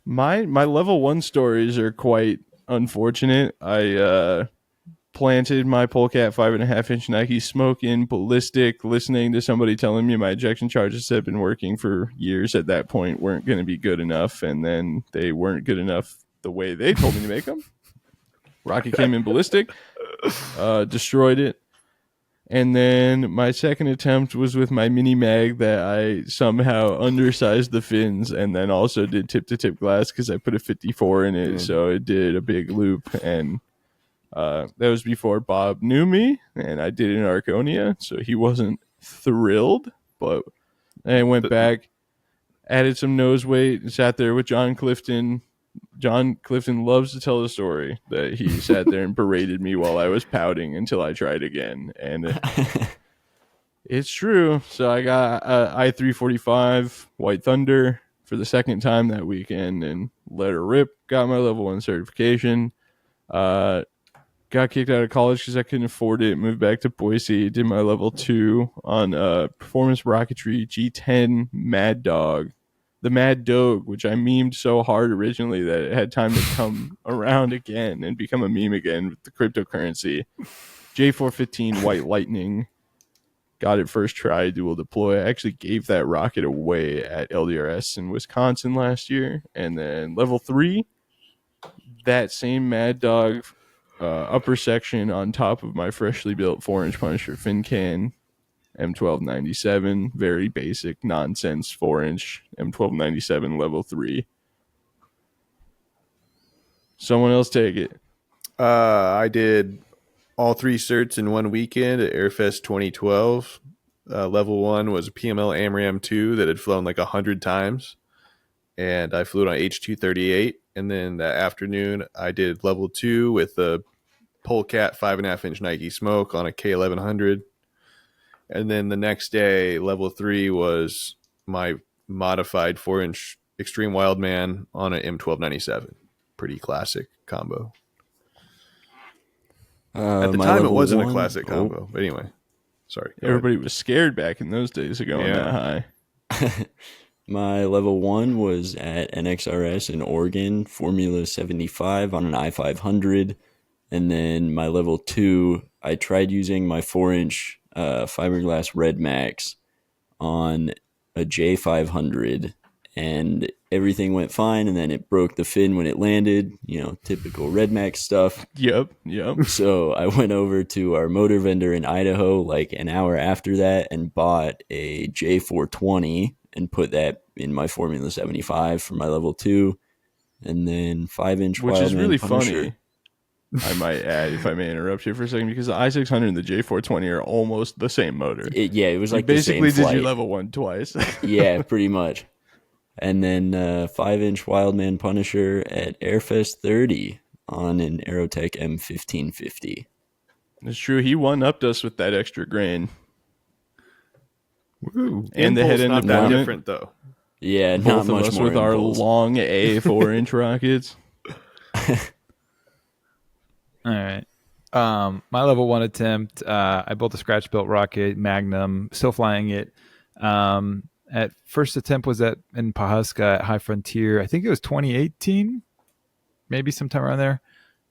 My level 1 stories are quite unfortunate. I planted my polecat 5.5-inch Nike smoking ballistic, listening to somebody telling me my ejection charges had been working for years at that point weren't going to be good enough, and then they weren't good enough the way they told me to make them. Rocket came in ballistic, destroyed it. And then my second attempt was with my mini mag that I somehow undersized the fins and then also did tip-to-tip glass because I put a 54 in it, so it did a big loop. And that was before Bob knew me, and I did it in Arconia, so he wasn't thrilled. But I went back, added some nose weight, and sat there with John Clifton. John Clifton loves to tell the story that he sat there and berated me while I was pouting until I tried again. And it's true. So I got I-345 White Thunder for the second time that weekend and let her rip. Got my level 1 certification. Got kicked out of college because I couldn't afford it. Moved back to Boise. Did my level 2 on Performance Rocketry G10 Mad Dog. The Mad Dog, which I memed so hard originally that it had time to come around again and become a meme again with the cryptocurrency. J415 White Lightning. Got it first try, dual deploy. I actually gave that rocket away at LDRS in Wisconsin last year. And then level 3, that same Mad Dog upper section on top of my freshly built 4-inch Punisher fin can. M1297, very basic nonsense 4-inch M1297 level 3. Someone else take it. I did all 3 certs in one weekend at Airfest 2012. Level 1 was a PML AMRAM 2 that had flown like 100 times, and I flew it on H238. And then that afternoon, I did level 2 with the Polecat 5.5-inch Nike Smoke on a K1100. And then the next day, level 3 was my modified 4-inch Extreme Wildman on an M1297. Pretty classic combo. At the time, it wasn't a classic combo. But anyway, sorry. Everybody was scared back in those days of going that high. My level 1 was at NXRS in Oregon, Formula 75 on an I-500. And then my level 2, I tried using my 4-inch fiberglass Red Max on a J500, and everything went fine, and then it broke the fin when it landed, typical Red Max stuff. Yep. So I went over to our motor vendor in Idaho like an hour after that and bought a J420 and put that in my Formula 75 for my level 2, and then 5-inch which is really Punisher. funny. I might add, if I may interrupt you for a second, because the I-600 and the J420 are almost the same motor. It was like you basically the same flight. did your level 1 twice. Yeah, pretty much. And then 5-inch Wildman Punisher at Airfest 30 on an Aerotech M1550. It's true. He one-upped us with that extra grain. Woo. And the head end not that deployment. different, though. Yeah, Both not of much us more with our impulse. long A 4-inch rockets. All right. My level 1 attempt, I built a scratch built rocket, Magnum, still flying it. At first attempt was in Pahuska at High Frontier. I think it was 2018, maybe sometime around there.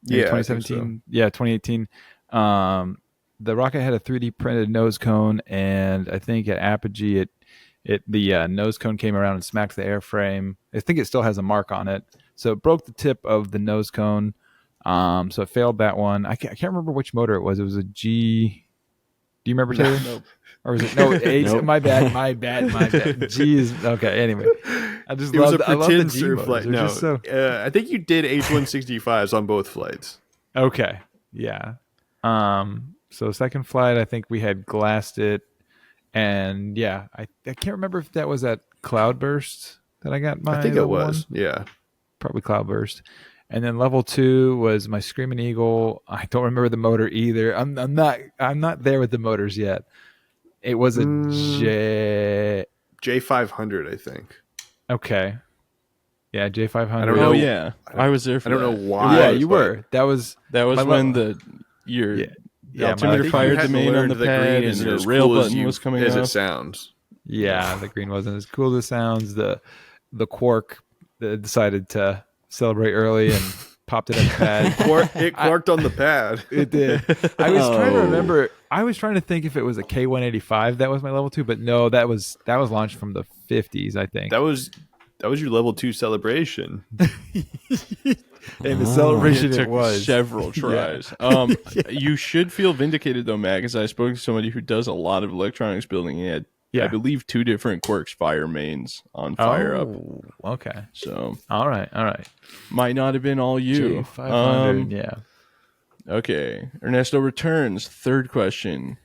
Maybe Yeah, 2017. Yeah, 2018. The rocket had a 3D printed nose cone, and I think at Apogee, the nose cone came around and smacked the airframe. I think it still has a mark on it. So it broke the tip of the nose cone. So it failed that one. I can't remember which motor it was. It was a G. Do you remember, Taylor? Nope. Or was it no? H. Nope. My bad. G is okay. Anyway, I just It was love a I love the pretend G surf motors. flight. They're No, just so I think you did H165s on both flights. okay. Yeah. So second flight, I think we had glassed it, and yeah, I can't remember if that was at Cloudburst that I got my. I think it level was. 1. Yeah. Probably Cloudburst. And then level 2 was my Screaming Eagle. I don't remember the motor either. I'm not there with the motors yet. It was a J500, I think. Okay. Yeah, J500. I don't know. Oh yeah, I was there for I don't that. know why. Yeah, you but were. That was That was my when level. your Yeah. Yeah, altimeter my fired the hadn't main on learned the that pad green and isn't your as rail cool button was coming as it off. sounds. Yeah, the green wasn't as cool as it sounds. The quark decided to celebrate early and popped it at the pad. It quarked on the pad. It did. I was trying to Oh. remember. I was trying to think if it was a K185 that was my level 2, but no, that was launched from the 50s, I think. That was your level 2 celebration. And the celebration It it took was. several tries. You should feel vindicated though, Matt, because I spoke to somebody who does a lot of electronics building. He had, I believe, 2 different Quarks fire mains on fire up. Okay. So All right. might not have been all you. J500, yeah. Okay. Ernesto returns. Third question.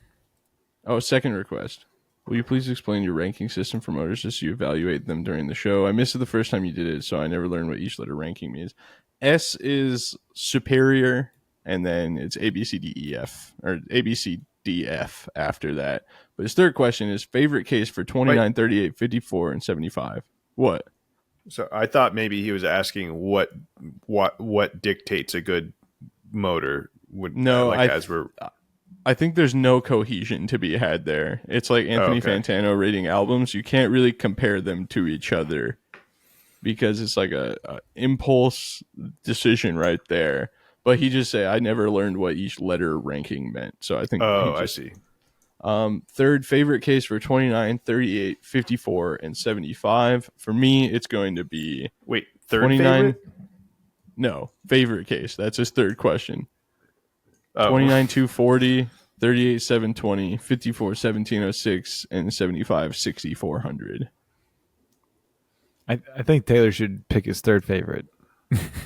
Oh, second request. Will you please explain your ranking system for motors as you evaluate them during the show? I missed it the first time you did it, so I never learned what each letter ranking means. S is superior, and then it's A, B, C, D, E, F, or A, B, C, D, F after that. But his third question is favorite case for 29, 38, 54, and 75. What? So I thought maybe he was asking what dictates a good motor would. No, we're. I think there's no cohesion to be had there. It's like Anthony Fantano rating albums. You can't really compare them to each other because it's like a impulse decision right there. But he just said, I never learned what each letter ranking meant. So I think. I see. Third favorite case for 29, 38, 54, and 75. For me, it's going to be Wait, third 29. favorite? No, favorite case. That's his third question. Oh. 29 240, 38 720, 54 1706, and 75 6400. I think Taylor should pick his third favorite.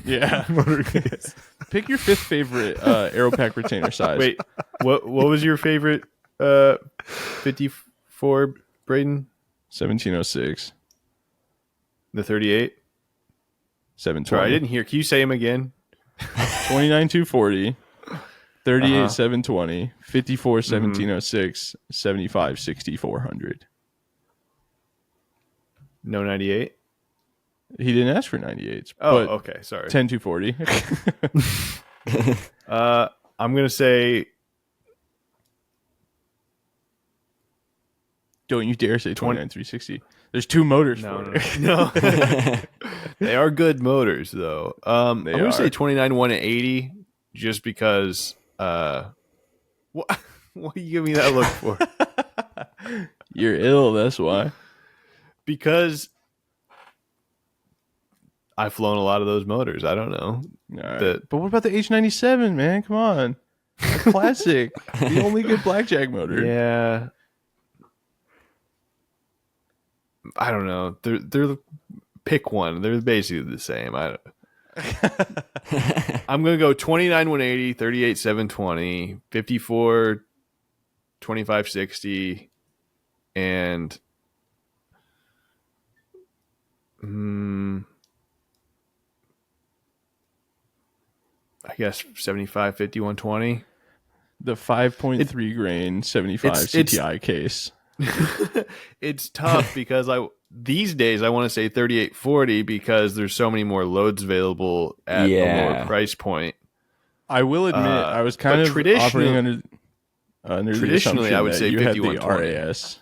Yeah. Pick your fifth favorite aero pack retainer size. Wait, what was your favorite 54, Braden? 1706, The 38? 720. Sorry, I didn't hear. Can you say them again? 29 240, 38 720, 54 1706, 75 6400. No 98? He didn't ask for 98s. Oh, but okay. Sorry. 10 240. I'm going to say Don't you dare say 29 360. There's 2 motors for it. No. They are good motors, though. I'm going to say 29 180 just because. What are you giving me that look for? You're ill, that's why. Because I've flown a lot of those motors. I don't know. Right. But what about the H97, man? Come on. A classic. The only good blackjack motor. Yeah. I don't know. They're pick one. They're basically the same. I'm going to go 29 180, 38 720, 54 2560, and I guess 75 50 120. The 5.3 grain 75 CTI case. It's tough because these days I want to say 3840 because there's so many more loads available at a lower price point. I will admit I was kind of operating under traditionally the I would say you had the 5120. RAS.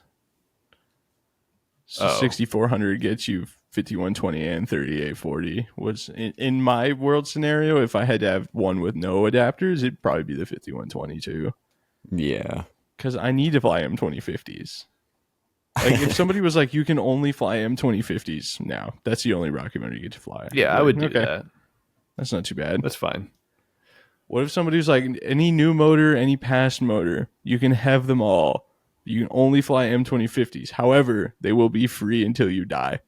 So 6400 gets you 5120 and 3840. Was in my world scenario, if I had to have one with no adapters, it'd probably be the 5120 too. Yeah. Because I need to fly M2050s. Like, if somebody was like, you can only fly M2050s now, that's the only rocket motor you get to fly. Yeah, I would do that. That's not too bad. That's fine. What if somebody's like, any new motor, any past motor, you can have them all. You can only fly M2050s. However, they will be free until you die.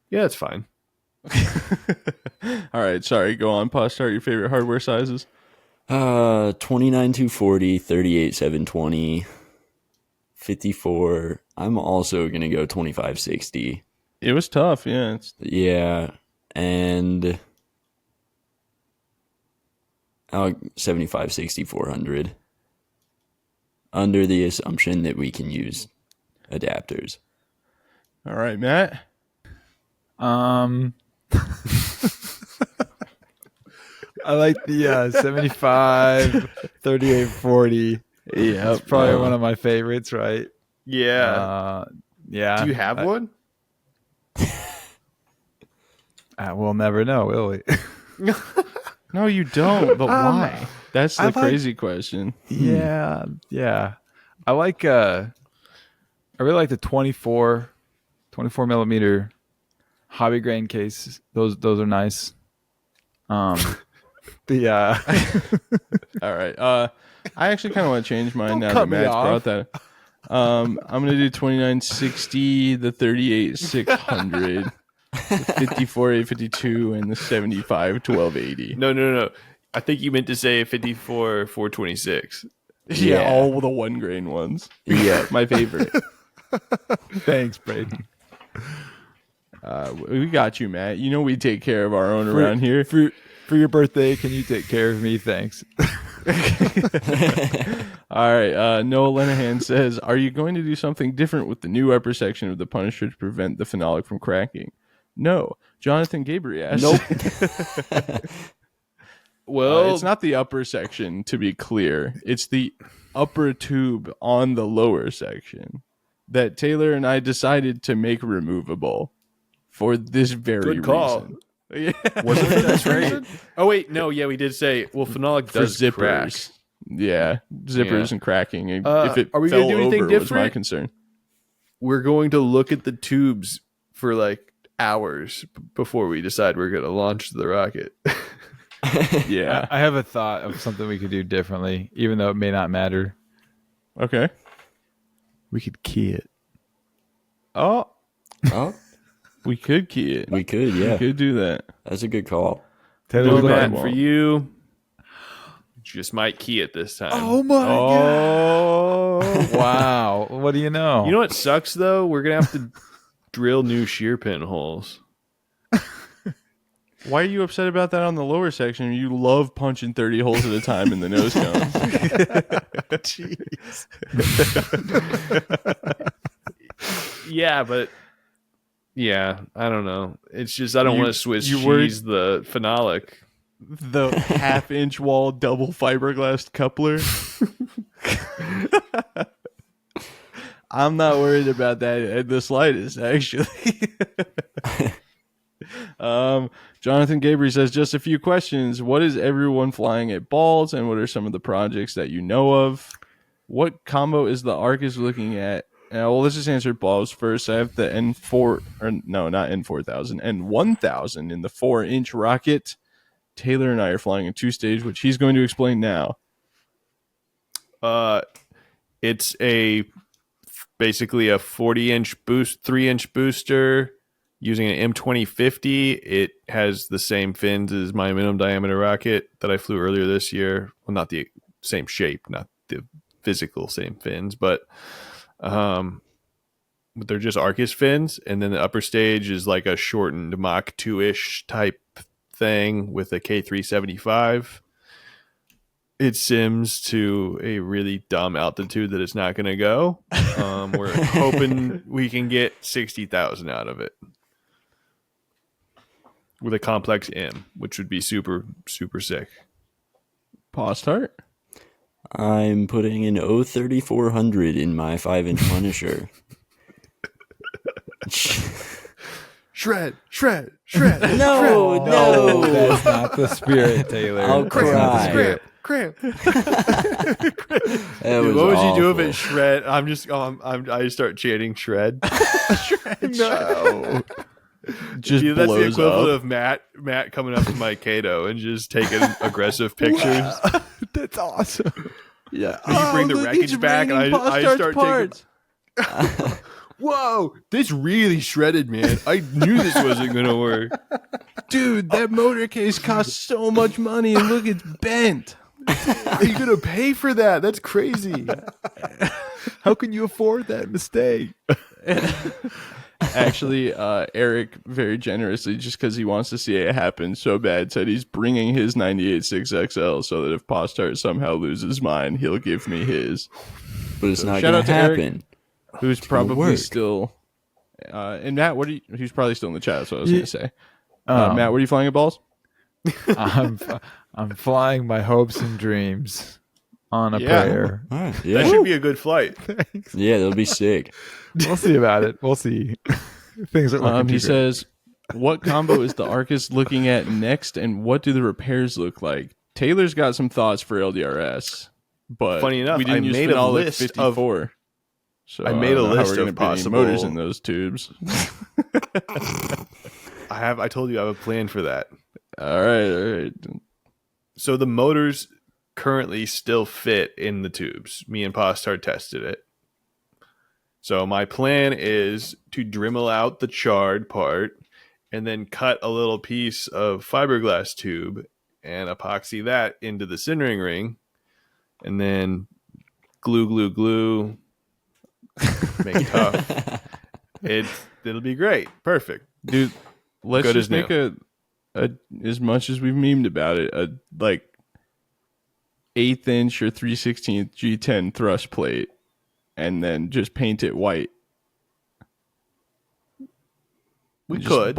Yeah, that's fine. All right, sorry. Go on. Pause. Start your favorite hardware sizes. 29 240, 38 720, 54. I'm also going to go 2560. It was tough, yeah. Yeah, and 75 60 400. Under the assumption that we can use adapters. All right, Matt. I like the 75 38 40. Yeah, That's probably one of my favorites, right? Yeah. Yeah. Do you have one? We'll never know, will we? No, you don't. But why? That's the crazy question. Yeah. I like I really like the 24 millimeter hobby grain case. Those are nice. The All right. I actually kind of want to change mine now cut that me Matt's off. brought that. I'm gonna do 2960, the 38 600, the 54 852, and the 75 1280. No. I think you meant to say 54 426. Yeah, Yeah. all the one grain ones. Yeah. My favorite. Thanks, Braden. We got you, Matt. You know we take care of our own around here. For your birthday, can you take care of me? Thanks. All right. Noah Lenahan says, "Are you going to do something different with the new upper section of the Punisher to prevent the phenolic from cracking?" No. Jonathan Gabriel asks, Nope. Well, it's not the upper section, to be clear. It's the upper tube on the lower section that Taylor and I decided to make removable for this very good call. reason. Yeah. Was it for this reason? Oh wait, no, yeah, we did say phenolic For does zippers. crack. Yeah, zippers Yeah. and cracking. If it are we fell gonna do anything over, was my different? concern. We're going to look at the tubes for like hours before we decide we're going to launch the rocket. Yeah. I have a thought of something we could do differently, even though it may not matter. Okay. We could key it. Oh, Oh, we could key it. we could, We yeah. could do that. That's a good call. Taylor's Well, looking Matt, at Matt, won't. for you, just might key it this time. Oh my Oh, wow. What do you know? You know what sucks though? We're going to have to drill new shear pin holes. why are you upset about that on the lower section? You love punching 30 holes at a time in the nose cone. Jeez. Yeah, but yeah, I don't know. It's just I don't You- want to Swiss you worried- cheese the phenolic. The half-inch wall double fiberglass coupler. I'm not worried about that at the slightest, actually. Jonathan Gabriel says, just a few questions. What is everyone flying at balls, and what are some of the projects that you know of? What combo is the Arcus looking at? Well, let's just answer balls first. I have the N4, or no, not N4000, N1000 in the 4-inch rocket. Taylor and I are flying a 2-stage, which he's going to explain now. It's basically a 40-inch boost, 3-inch booster using an M2050. It has the same fins as my minimum diameter rocket that I flew earlier this year. Well, not the same shape, not the physical same fins, but they're just Arcus fins. And then the upper stage is like a shortened Mach 2-ish type thing with a K375. It sims to a really dumb altitude that it's not going to go. We're hoping we can get 60,000 out of it with a complex M, which would be super, super sick. Postart? I'm putting an 03400 in my 5-inch Punisher. Shred. No. That's not the spirit, Taylor. I'll That's not the cry. spirit. Cramp. That Dude, was what would you do if awful. it shred? I just start chanting shred. No. Just Dude, that's the blows equivalent up. of Matt coming up to my Kato and just taking aggressive pictures. That's awesome. Yeah. You bring the wreckage back, and I start taking. Whoa, this really shredded, man. I knew this wasn't gonna work. Dude, that motor case costs so much money, and look, it's bent. Are you gonna pay for that? That's crazy. How can you afford that mistake? Actually, Eric very generously, just because he wants to see it happen so bad, said he's bringing his 98.6 XL so that if Postart somehow loses mine, he'll give me his. But it's not shout going out to to Eric. happen. who's gonna probably work. still. And Matt, who's probably still in the chat? That's what I was going to say. Um, Matt, what are you flying at balls? I'm flying my hopes and dreams on a Yeah. prayer. All right. That Yeah. should be a good flight. Yeah, that'll be sick. We'll see about it. We'll see. Things are looking too He good. says, "What combo is the Arcus looking at next, and what do the repairs look like?" Taylor's got some thoughts for LDRS, but Funny enough, we didn't I use made a phenolic list of- 54. So I made a don't know how list we're gonna of put any possible- motors in those tubes. I told you I have a plan for that. All right. So the motors currently still fit in the tubes. Me and Postar tested it. So my plan is to Dremel out the charred part and then cut a little piece of fiberglass tube and epoxy that into the sintering ring, and then glue, make it tough. It'll be great. Perfect. Dude, let's Good just as make a as much as we've memed about it, a like 1/8 inch or 3/16 G10 thrust plate, and then just paint it white. We And just could.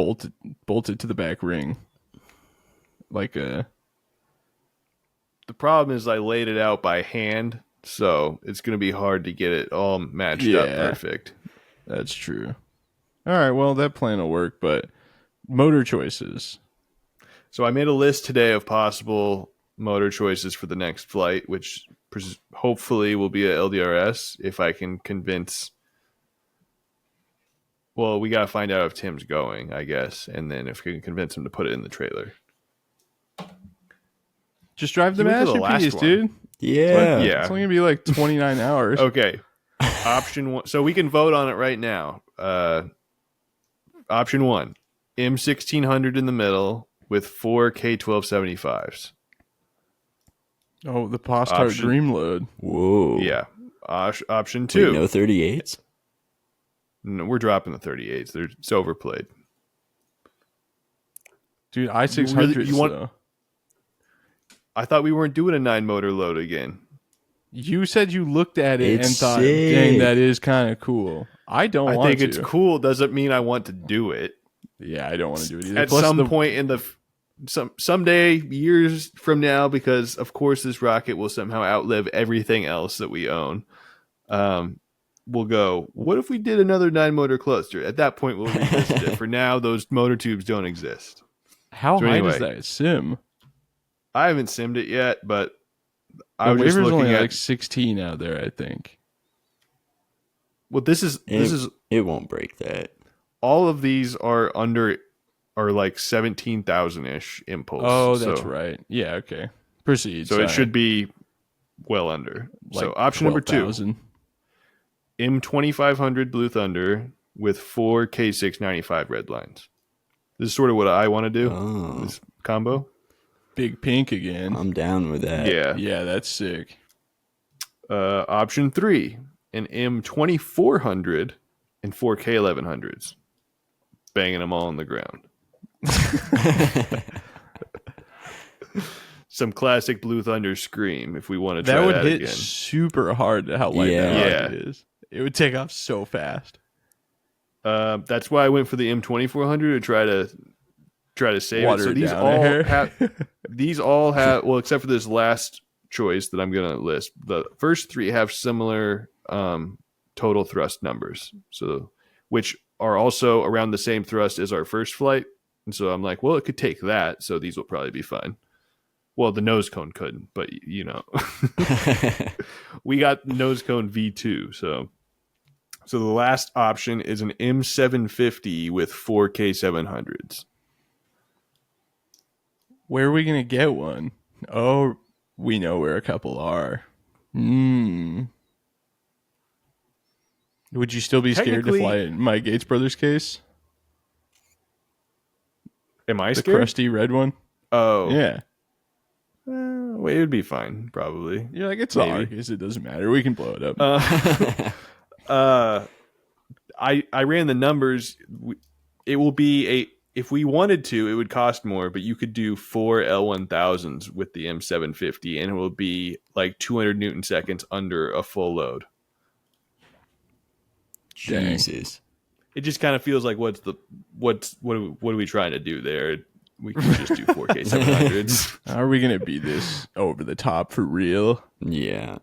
bolt it to the back ring, like a. The problem is I laid it out by hand, so it's going to be hard to get it all matched up Yeah. perfect. That's true. All right, well that plan will work, but motor choices. So I made a list today of possible motor choices for the next flight, which hopefully will be a LDRS if I can convince. Well, we got to find out if Tim's going, I guess, and then if we can convince him to put it in the trailer. Just drive the He went to the masterpiece, last one. dude. Yeah. Yeah. It's only gonna be like 29 hours. Okay. Option 1. So we can vote on it right now. Option 1. M1600 in the middle with 4 K1275s. Oh, the Postart Option- Dream Load. Whoa. Yeah. Option Wait, 2. no 38s? No, we're dropping the 38s. It's overplayed. Dude, I-600s, You want- though. I thought we weren't doing a 9-motor load again. You said you looked at it It's and thought, sick. dang, that is kind of cool. I don't I want think to. it's cool. Doesn't mean I want to do it. Yeah, I don't want to do it either. At Plus some the- point in the someday, years from now, because of course this rocket will somehow outlive everything else that we own. We'll go, what if we did another 9-motor cluster? At that point, we'll revisit it. For now, those motor tubes don't exist. How So high anyway. does that sim? I haven't simmed it yet, but I The was just waiver's looking only at. like 16 out there, I think. Well, this is It won't break that. all of these are like 17,000 ish impulse. Oh, that's So- right. Yeah, okay. Proceed. So sorry. it should be well under. Like So option number 2. 12,000. M2500 Blue Thunder with 4 K695 red lines. This is sort of what I want to do. Oh, This combo. Big pink again. I'm down with that. Yeah. Yeah, that's sick. Option 3, an M2400 and 4 K1100s. Banging them all on the ground. Some classic Blue Thunder scream if we want to try That would that hit again. super hard to how light Yeah. that rocket is. It would take off so fast. That's why I went for the M2400 to try to save Water it. So it these down all there. have well, except for this last choice that I'm going to list. The first 3 have similar total thrust numbers, so which are also around the same thrust as our first flight. And so I'm like, well, it could take that, so these will probably be fine. Well, the nose cone couldn't, but you know, we got nose cone V2. So the last option is an M750 with 4 K700s. Where are we going to get one? Oh, we know where a couple are. Would you still be scared to Technically- fly in my Gates Brothers case? Am I The scared? crusty red one? Oh, Yeah. Well, it would be fine, probably. You're like, it's Maybe. Arcus. It doesn't matter. We can blow it up. I ran the numbers. It will be if we wanted to, it would cost more, but you could do 4 L1000s with the M750, and it will be like 200 Newton seconds under a full load. Jesus. It just kind of feels like what are we trying to do there? We can just do 4K 700s. How are we gonna be this over the top for real? Yeah.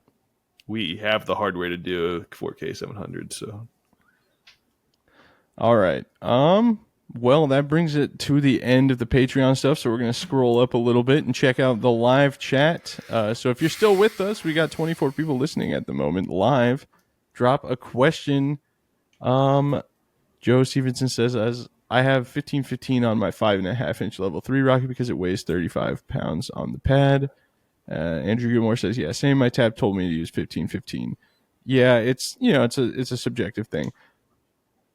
We have the hardware to do a 4K 700, so All right. Well, that brings it to the end of the Patreon stuff. So we're going to scroll up a little bit and check out the live chat. So if you're still with us, we got 24 people listening at the moment live. Drop a question. Joe Stevenson says, as I have 1515 on my 5.5-inch level 3 rocket because it weighs 35 pounds on the pad. Andrew Gilmore says, yeah, same. My tab told me to use 1515. Yeah, it's a subjective thing.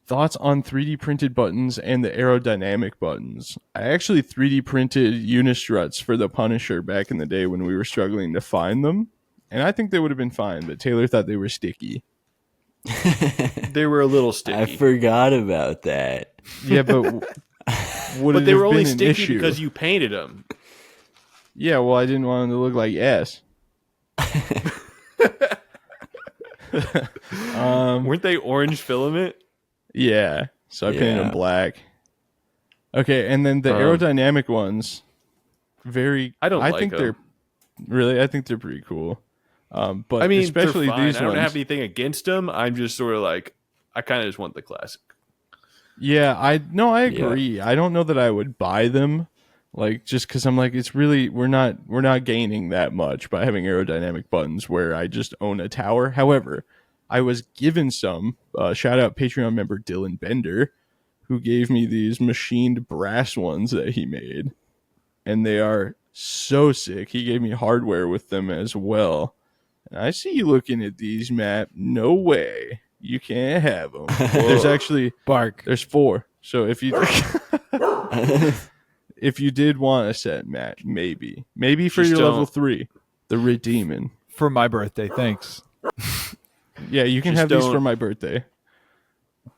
Thoughts on 3D printed buttons and the aerodynamic buttons? I actually 3D printed unistruts for the Punisher back in the day when we were struggling to find them, and I think they would have been fine, but Taylor thought they were sticky. they were a little sticky. I forgot about that. Yeah, but but they were only sticky because you painted them. Yeah, well, I didn't want them to look like S. Weren't they orange filament? Yeah, so I painted them black. Okay, and then the aerodynamic ones, I think they're pretty cool. But I mean, especially these ones. I don't have anything against them. I'm just sort of like, I kind of just want the classic. Yeah, I agree. Yeah. I don't know that I would buy them, like just because I'm like, it's really we're not gaining that much by having aerodynamic buttons where I just own a tower. However, I was given some. Shout out Patreon member Dylan Bender, who gave me these machined brass ones that he made, and they are so sick. He gave me hardware with them as well. And I see you looking at these, Matt. No way. You can't have them. There's actually There's 4. So if you if you did want a set, Matt, maybe for your level 3, the Redeemin. For my birthday, thanks. Yeah, you can have these for my birthday.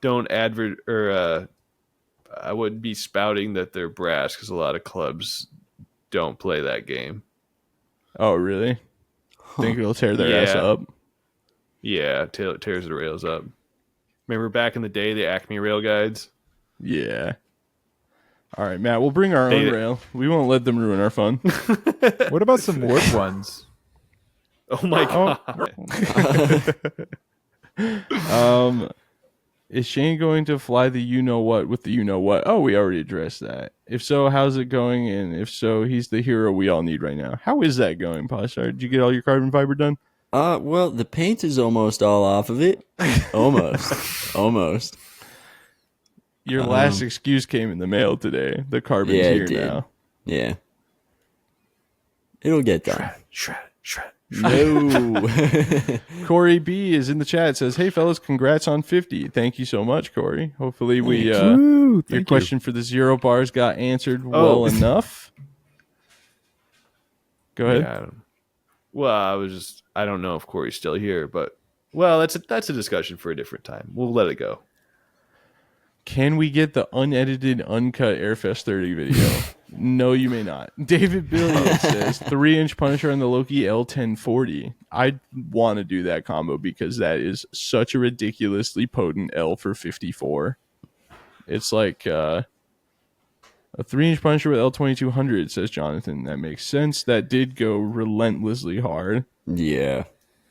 Don't I wouldn't be spouting that they're brass because a lot of clubs don't play that game. Oh, really? Think it'll tear their ass up? Yeah, tears the rails up. Remember back in the day, the Acme rail guides? Yeah. All right, Matt, we'll bring our own rail. We won't let them ruin our fun. What about some wood ones? Oh my god. Is Shane going to fly the you-know-what with the you-know-what? Oh, we already addressed that. If so, how's it going? And if so, he's the hero we all need right now. How is that going, Pashar? Did you get all your carbon fiber done? Well, the paint is almost all off of it. Almost. Your last excuse came in the mail today. The carbon's here now. Yeah. It'll get done. Shred. No. Corey B is in the chat. Says, "Hey fellas, congrats on 50. Thank you so much, Corey. Hopefully your question for the 0 bars got answered well enough." Go ahead. Yeah, well, I don't know if Corey's still here, but that's a discussion for a different time. We'll let it go. Can we get the unedited, uncut Airfest 30 video? No, you may not. David Billiard says 3-inch Punisher on the Loki L1040. I want to do that combo because that is such a ridiculously potent L for 54. It's like a 3-inch Punisher with L2200, says Jonathan. That makes sense. That did go relentlessly hard. Yeah.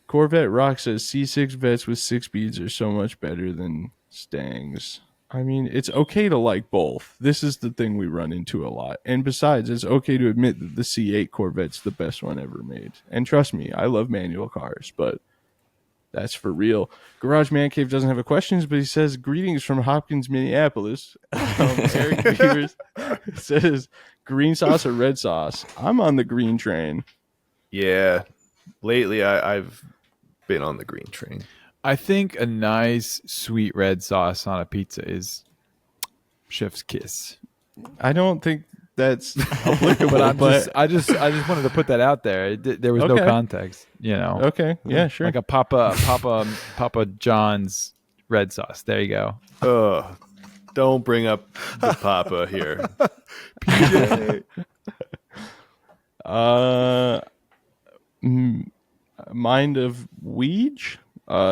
Corvette Rock says C6 vets with 6 beads are so much better than Stangs. I mean, it's okay to like both. This is the thing we run into a lot. And besides, it's okay to admit that the C8 Corvette's the best one ever made. And trust me, I love manual cars, but that's for real. Garage Man Cave doesn't have a questions, but he says, greetings from Hopkins, Minneapolis. Eric Beavers says, green sauce or red sauce? I'm on the green train. Yeah. Lately, I've been on the green train. I think a nice sweet red sauce on a pizza is chef's kiss. I don't think that's applicable, but I just wanted to put that out there. There was no context, you know. Okay, yeah, sure. Like a Papa John's red sauce. There you go. Ugh. Don't bring up the Papa here. PJ. Mind of Weege?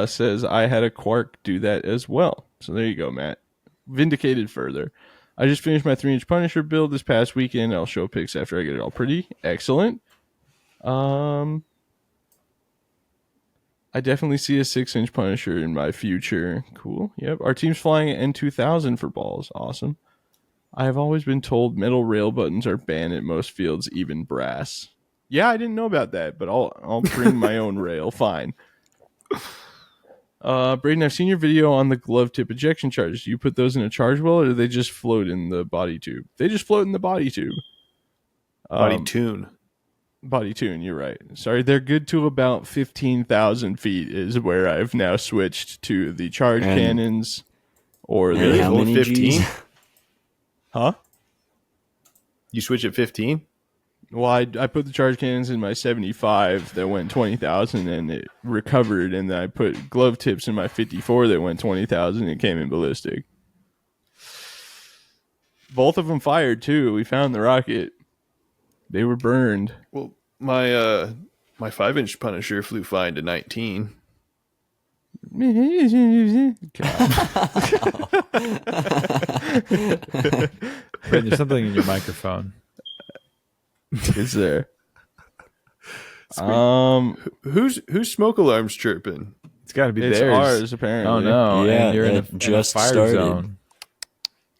says I had a Quark do that as well. So there you go, Matt. Vindicated further. I just finished my 3-inch Punisher build this past weekend. I'll show pics after I get it all pretty. Excellent. I definitely see a 6-inch Punisher in my future. Cool. Yep. Our team's flying an N2000 for balls. Awesome. I have always been told metal rail buttons are banned at most fields, even brass. Yeah, I didn't know about that, but I'll bring my own rail. Fine. Braden, I've seen your video on the glove tip ejection charges. Do you put those in a charge well, or do they just float in the body tube? They just float in the body tube. Body tune. Body tune, you're right. Sorry, they're good to about 15,000 feet is where I've now switched to the charge cannons or And the... how many 15? Gs? Huh? You switch at 15? Well, I put the charge cannons in my 75 that went 20,000 and it recovered, and then I put glove tips in my 54 that went 20,000 and it came in ballistic. Both of them fired too. We found the rocket. They were burned. Well, my 5-inch Punisher flew fine to 19. Brandon, there's something in your microphone. Is there? Who's smoke alarms chirping? It's got to be It's theirs. ours, apparently. Oh no! Yeah, and you're in that a just fire started. zone.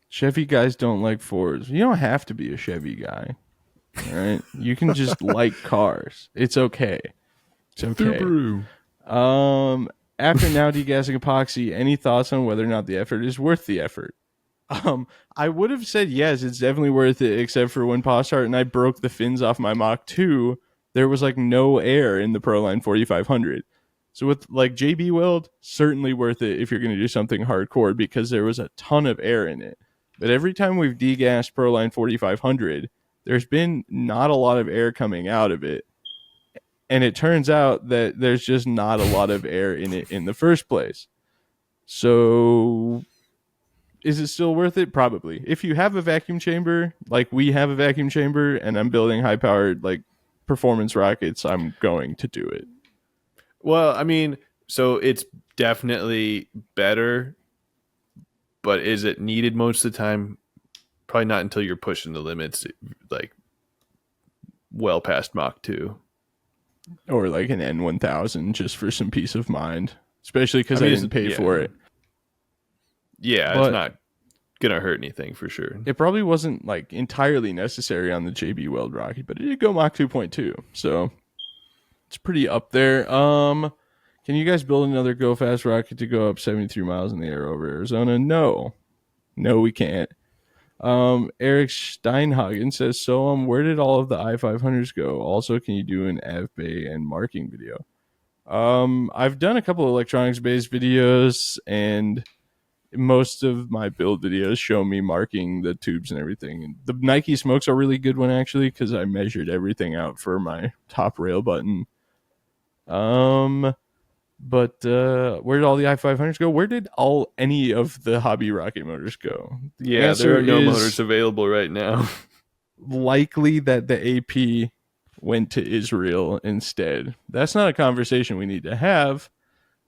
Chevy guys don't like Fords. You don't have to be a Chevy guy. All right? You can just like cars. It's okay. It's okay. After now degassing epoxy, any thoughts on whether or not the effort is worth the effort? I would have said yes, it's definitely worth it, except for when Postart and I broke the fins off my Mach 2, there was like no air in the Proline 4500. So with like JB Weld, certainly worth it if you're going to do something hardcore because there was a ton of air in it. But every time we've degassed Proline 4500, there's been not a lot of air coming out of it. And it turns out that there's just not a lot of air in it in the first place. So is it still worth it? Probably. If you have a vacuum chamber, like we have a vacuum chamber, and I'm building high-powered like performance rockets, I'm going to do it. Well, I mean, so it's definitely better, but is it needed most of the time? Probably not until you're pushing the limits, like well past Mach 2. Or like an N1000 just for some peace of mind, especially because I didn't pay for it. Yeah, But it's not gonna hurt anything for sure. it probably wasn't like entirely necessary on the JB Weld rocket, but it did go Mach 2.2, so it's pretty up there. Can you guys build another go fast rocket to go up 73 miles in the air over Arizona? No, we can't. Eric Steinhagen says, so where did all of the I-500s go? Also, can you do an AvBay and marking video? I've done a couple of electronics based videos, and most of my build videos show me marking the tubes and everything. And the Nike smokes are a really good one actually, because I measured everything out for my top rail button. But where did all the I-500s go? Where did any of the hobby rocket motors go? The Yeah, answer there are no is motors available right now. likely that the AP went to Israel instead. That's not a conversation we need to have,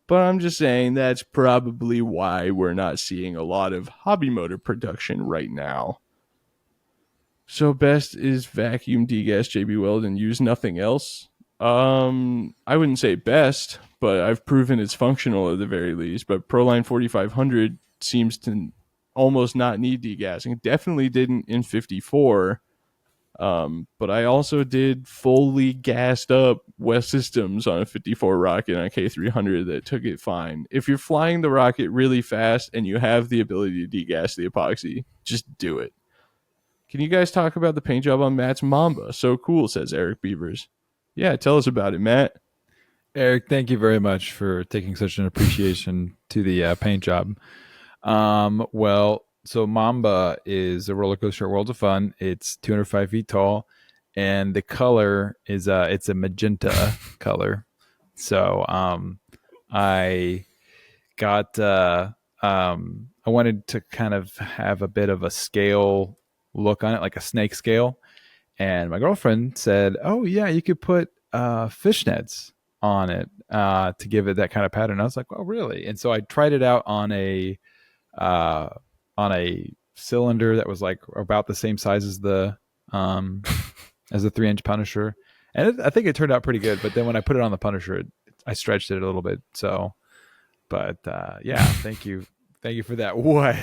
but I'm just saying that's probably why we're not seeing a lot of hobby motor production right now. So best is vacuum degas JB Weld and use nothing else. I wouldn't say best, but I've proven it's functional at the very least. But Proline 4500 seems to almost not need degassing. Definitely didn't in 54. But I also did fully gassed up West Systems on a 54 rocket on a K300 that took it fine. If you're flying the rocket really fast and you have the ability to degas the epoxy, just do it. Can you guys talk about the paint job on Matt's Mamba? So cool, says Eric Beavers. Yeah, tell us about it, Matt. Eric, thank you very much for taking such an appreciation to the paint job. Well, so Mamba is a roller coaster at Worlds of Fun. It's 205 feet tall, and the color is it's a magenta color. So I got I wanted to kind of have a bit of a scale look on it, like a snake scale. And my girlfriend said, "Oh yeah, you could put fishnets on it to give it that kind of pattern. I was like, "Oh, really?" And so I tried it out uh, on a cylinder that was like about the same size as the 3-inch Punisher, and I think it turned out pretty good. But then when I put it on the Punisher, I stretched it a little bit. So, but yeah, thank you for that. What?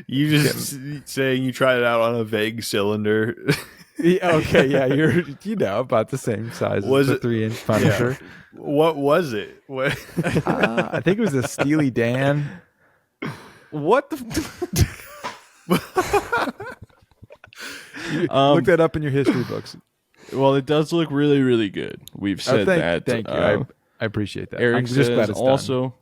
You just saying you tried it out on a vague cylinder. Yeah, okay, yeah, you're about the same size Was as the it- 3-inch Punisher. What was it? What? I think it was a Steely Dan. What the? Look that up in your history books. Well, it does look really, really good. We've said that. Thank you. I appreciate that. Eric I'm just says glad it's done.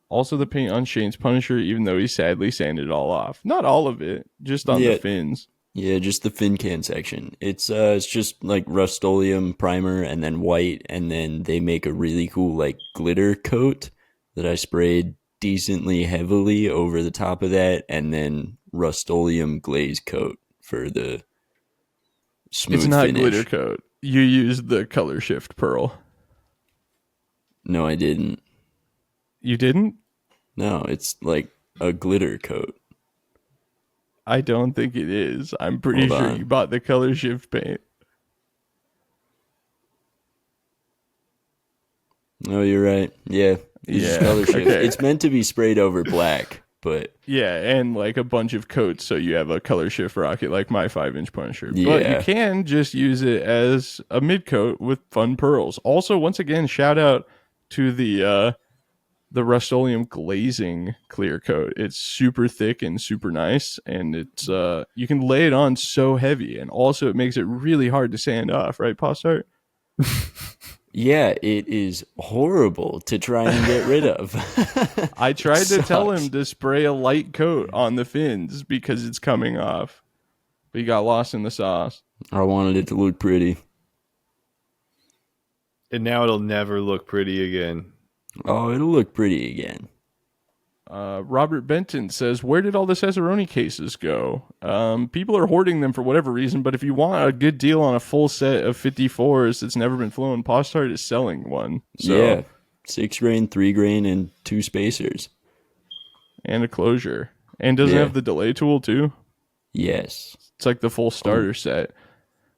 also the paint on Shane's Punisher, even though he sadly sanded it all off. Not all of it, just on Yeah. the fins. Yeah, just the fin can section. It's just like Rust-Oleum primer and then white, and then they make a really cool like glitter coat that I sprayed decently heavily over the top of that, and then Rust-Oleum glaze coat for the smooth It's not finish. glitter coat. You used the color shift pearl. No, I didn't. You didn't? No, it's like a glitter coat. I don't think it is. I'm pretty Hold sure on. you bought the color shift paint. Oh, you're right. Yeah. It's just Yeah, color shift. okay. It's meant to be sprayed over black, but Yeah, and like a bunch of coats so you have a color shift rocket like my 5-inch Punisher. But you Yeah. can just use it as a mid coat with fun pearls. Also, once again, shout out to the Rust-Oleum glazing clear coat. It's super thick and super nice, and it's you can lay it on so heavy, and also it makes it really hard to sand off, right, Postart? yeah, it is horrible to try and get rid of. I tried to tell sucks. him to spray a light coat on the fins because it's coming off, but he got lost in the sauce. I wanted it to look pretty. And now it'll never look pretty again. Oh, it'll look pretty again. Robert Benton says, "Where did all the Cesaroni cases go? People are hoarding them for whatever reason, but if you want a good deal on a full set of 54s that's never been flown, Postart is selling one. So, Yeah. 6 grain, 3 grain, and 2 spacers. and a closure. And doesn't Yeah. have the delay tool, too? Yes. It's like the full starter set.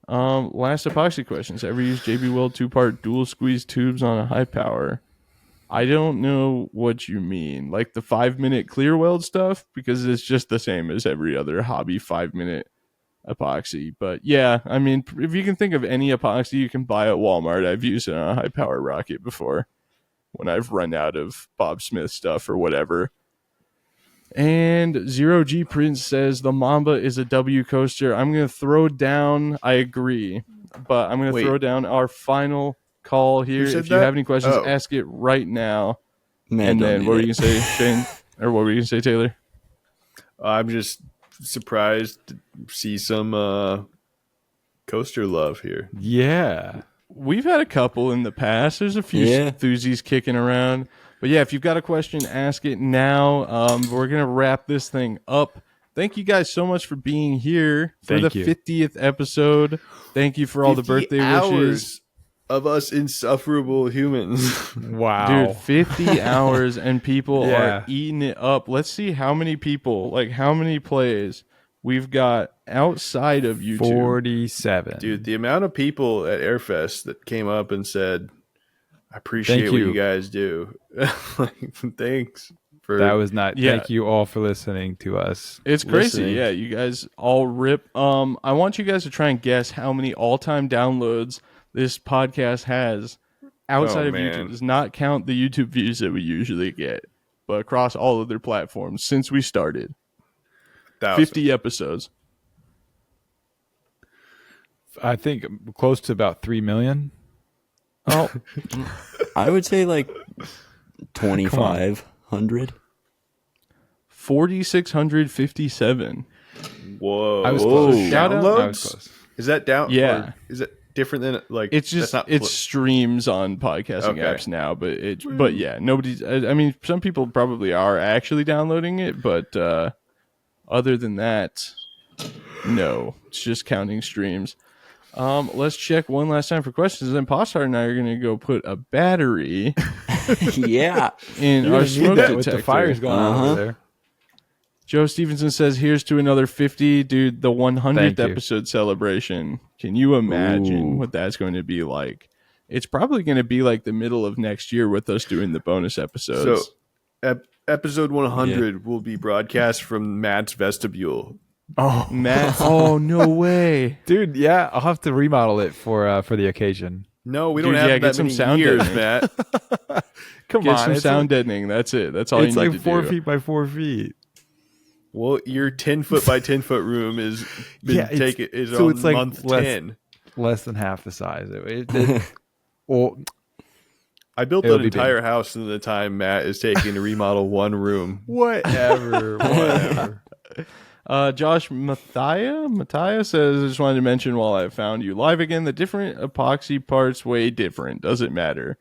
Last epoxy questions. Ever use JB Weld 2-part dual squeeze tubes on a high power? I don't know what you mean. Like the 5-minute clear weld stuff? Because it's just the same as every other hobby 5-minute epoxy. But yeah, I mean, if you can think of any epoxy you can buy at Walmart, I've used it on a high power rocket before when I've run out of Bob Smith stuff or whatever. And Zero G Prince says the Mamba is a W coaster. I'm going to throw down, I agree, but I'm going to Wait. throw down our final call here. Who said If you that? have any questions, Oh. ask it right now. Man, And don't then do what were that. you going to say, Shane? Or what were you going to say, Taylor? I'm just surprised to see some coaster love here. Yeah. We've had a couple in the past. There's a few Yeah. enthusiasts kicking around. But yeah, if you've got a question, ask it now. We're going to wrap this thing up. Thank you guys so much for being here for Thank the you. 50th episode. Thank you for all the 50 birthday hours wishes. of us insufferable humans. Wow. Dude, 50 hours and people Yeah. are eating it up. Let's see how many people, like how many plays we've got outside of YouTube. 47. Dude, the amount of people at Airfest that came up and said, I appreciate Thank what you. you guys do. Like, thanks for That was not. Yeah. Thank you all for listening to us. It's crazy. listening. Yeah, you guys all rip. I want you guys to try and guess how many all-time downloads this podcast has outside Oh, of man. YouTube. Does not count the YouTube views that we usually get, but across all other platforms since we started. 50 episodes. I think close to about 3 million. Oh, I would say like 2,500. 4,657. Whoa. I was Whoa. close. Shout out. Downloads? I was close. Is that down? Yeah. or is it different than like? It's just that's not it's streams on podcasting Okay. apps now, but yeah, nobody's. I mean, some people probably are actually downloading it, but other than that, no, it's just counting streams. Let's check one last time for questions. Then Postard and I are going to go put a battery Yeah. in You're our gonna need smoke that detector. with the fires going on over there. Joe Stevenson says, "Here's to another 50, dude. The 100th Thank you. episode celebration. Can you imagine Ooh. what that's going to be like? It's probably going to be like the middle of next year with us doing the bonus episodes." So, episode 100 will be broadcast from Matt's vestibule. Oh, Matt, oh no way! dude, yeah, I'll have to remodel it for the occasion. No, we Dude, don't have yeah, get that some many sound years, deadening. Matt. Come Get on, some it's sound deadening. That's it. That's all It's you need like to 4 do. feet by 4 feet. Well, your 10 foot by 10 foot room is so on it's like month less- 10. Less than half the size. Well, I built It'll that be entire house in the time Matt is taking to remodel one room. whatever. Josh Mathia says, "I just wanted to mention while I found you live again, the different epoxy parts way different. Does it matter?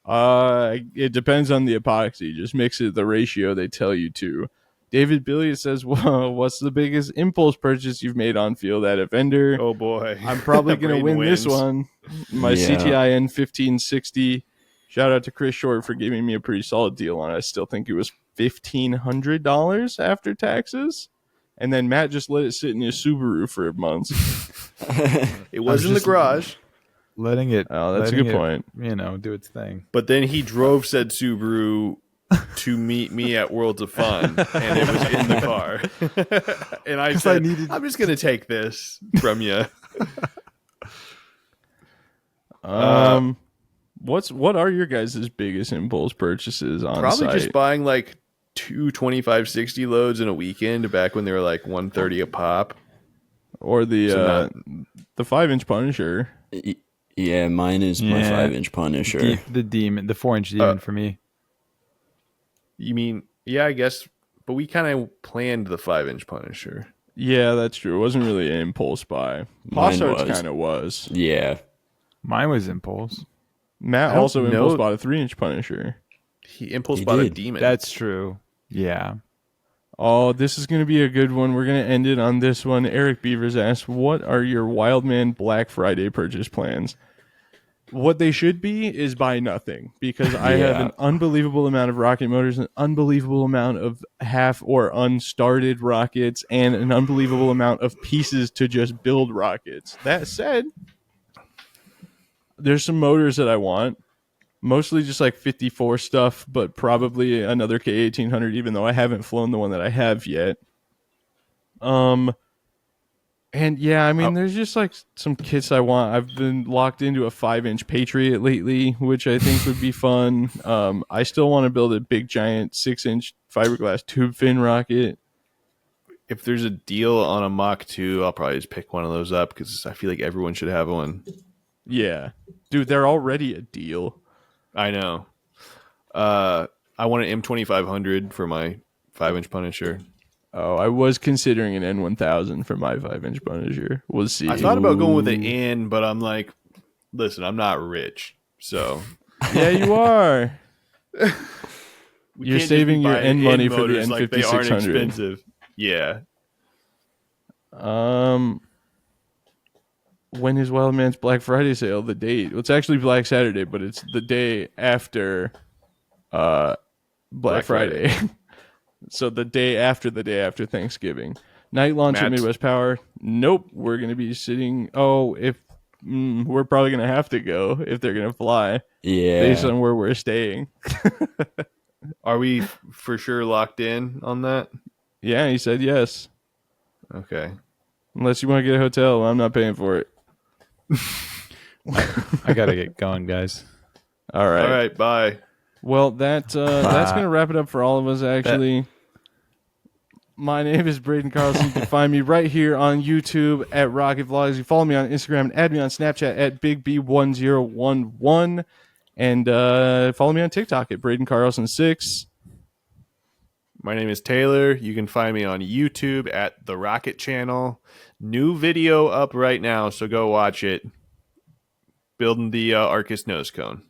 It depends on the epoxy. Just mix it the ratio they tell you to." David Billiot says, "Well, what's the biggest impulse purchase you've made on field at a vendor?" Oh boy. I'm probably going to Braden win this wins. one. My Yeah. CTIN 1560. Shout out to Chris Short for giving me a pretty solid deal on it. I still think it was $1,500 after taxes. And then Matt just let it sit in his Subaru for months. It was in the garage, Letting it. Oh, that's a letting good it, point. do its thing. but then he drove said Subaru to meet me at Worlds of Fun, and it was in the car. And I said, I'm just going to take this from you. What are your guys' biggest impulse purchases on Probably site? just buying like two 25-60 loads in a weekend back when they were like 130 a pop. Or the So the 5-inch Punisher. Yeah, mine is my 5-inch Punisher. The demon, the 4-inch demon for me. You mean, yeah, I guess, but we kind of planned the 5-inch Punisher. Yeah, that's true. It wasn't really an impulse buy. Mine Postards was. kind of was. Yeah. Mine was impulse. Matt I don't also know. impulse bought a 3-inch Punisher. He impulse He bought a did. demon. That's true. Yeah. Oh, this is going to be a good one. We're going to end it on this one. Eric Beavers asks, "What are your Wildman Black Friday purchase plans?" What they should be is buy nothing, because I have Yeah. an unbelievable amount of rocket motors, an unbelievable amount of half or unstarted rockets, and an unbelievable amount of pieces to just build rockets. That said, there's some motors that I want. Mostly just like 54 stuff, but probably another K1800, even though I haven't flown the one that I have yet. And yeah, I mean, there's just like some kits I want. I've been locked into a 5-inch Patriot lately, which I think would be fun. I still want to build a big giant 6-inch fiberglass tube fin rocket. If there's a deal on a Mach 2, I'll probably just pick one of those up because I feel like everyone should have one. Yeah, dude, they're already a deal. I know. I want an M2500 for my 5-inch Punisher. Oh, I was considering an N1000 for my 5-inch Punisher. We'll see. I thought about going with an N, but I'm like, listen, I'm not rich, so Yeah, you are. we You're can't just saving be your buying N money N for the motors like they aren't N5600. expensive. Yeah. When is Wildman's Black Friday sale? The date? Well, it's actually Black Saturday, but it's the day after Black Friday. So the day after Thanksgiving. Night launch at Matt's- Midwest Power. Nope, we're gonna be sitting. Oh, if we're probably gonna have to go if they're gonna fly based Yeah. on where we're staying. Are we for sure locked in on that? Yeah, he said yes. Okay. Unless you want to get a hotel, I'm not paying for it. I gotta get going, guys. All right. All right. Bye. Well, that's going to wrap it up for all of us, actually. My name is Braden Carlson. You can find me right here on YouTube at Rocket Vlogs. You follow me on Instagram and add me on Snapchat at BigB1011. And follow me on TikTok at Braden Carlson6. My name is Taylor. You can find me on YouTube at The Rocket Channel. New video up right now, so go watch it. Building the Arcus nose cone.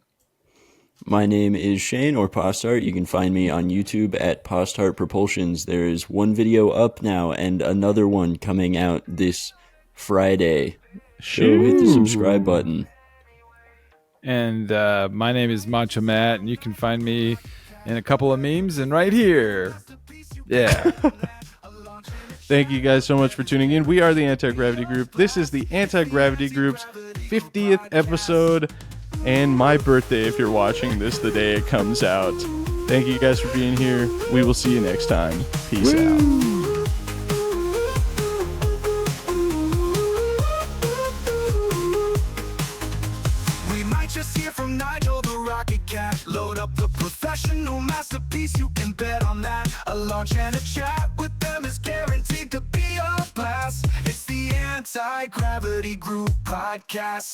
My name is Shane, or Postart. You can find me on YouTube at Postart Propulsions. There is one video up now and another one coming out this Friday. Go hit the subscribe button. And my name is Macho Matt, and you can find me in a couple of memes and right here. Yeah. Thank you guys so much for tuning in. We are the Anti-Gravity Group. This is the Anti-Gravity Group's 50th episode and my birthday if you're watching this the day it comes out. Thank you guys for being here. We will see you next time. Peace out. Just hear from Nigel the Rocket Cat. Load up the professional masterpiece, you can bet on that. A launch and a chat with them is guaranteed to be a blast. It's the Anti-Gravity Group Podcast.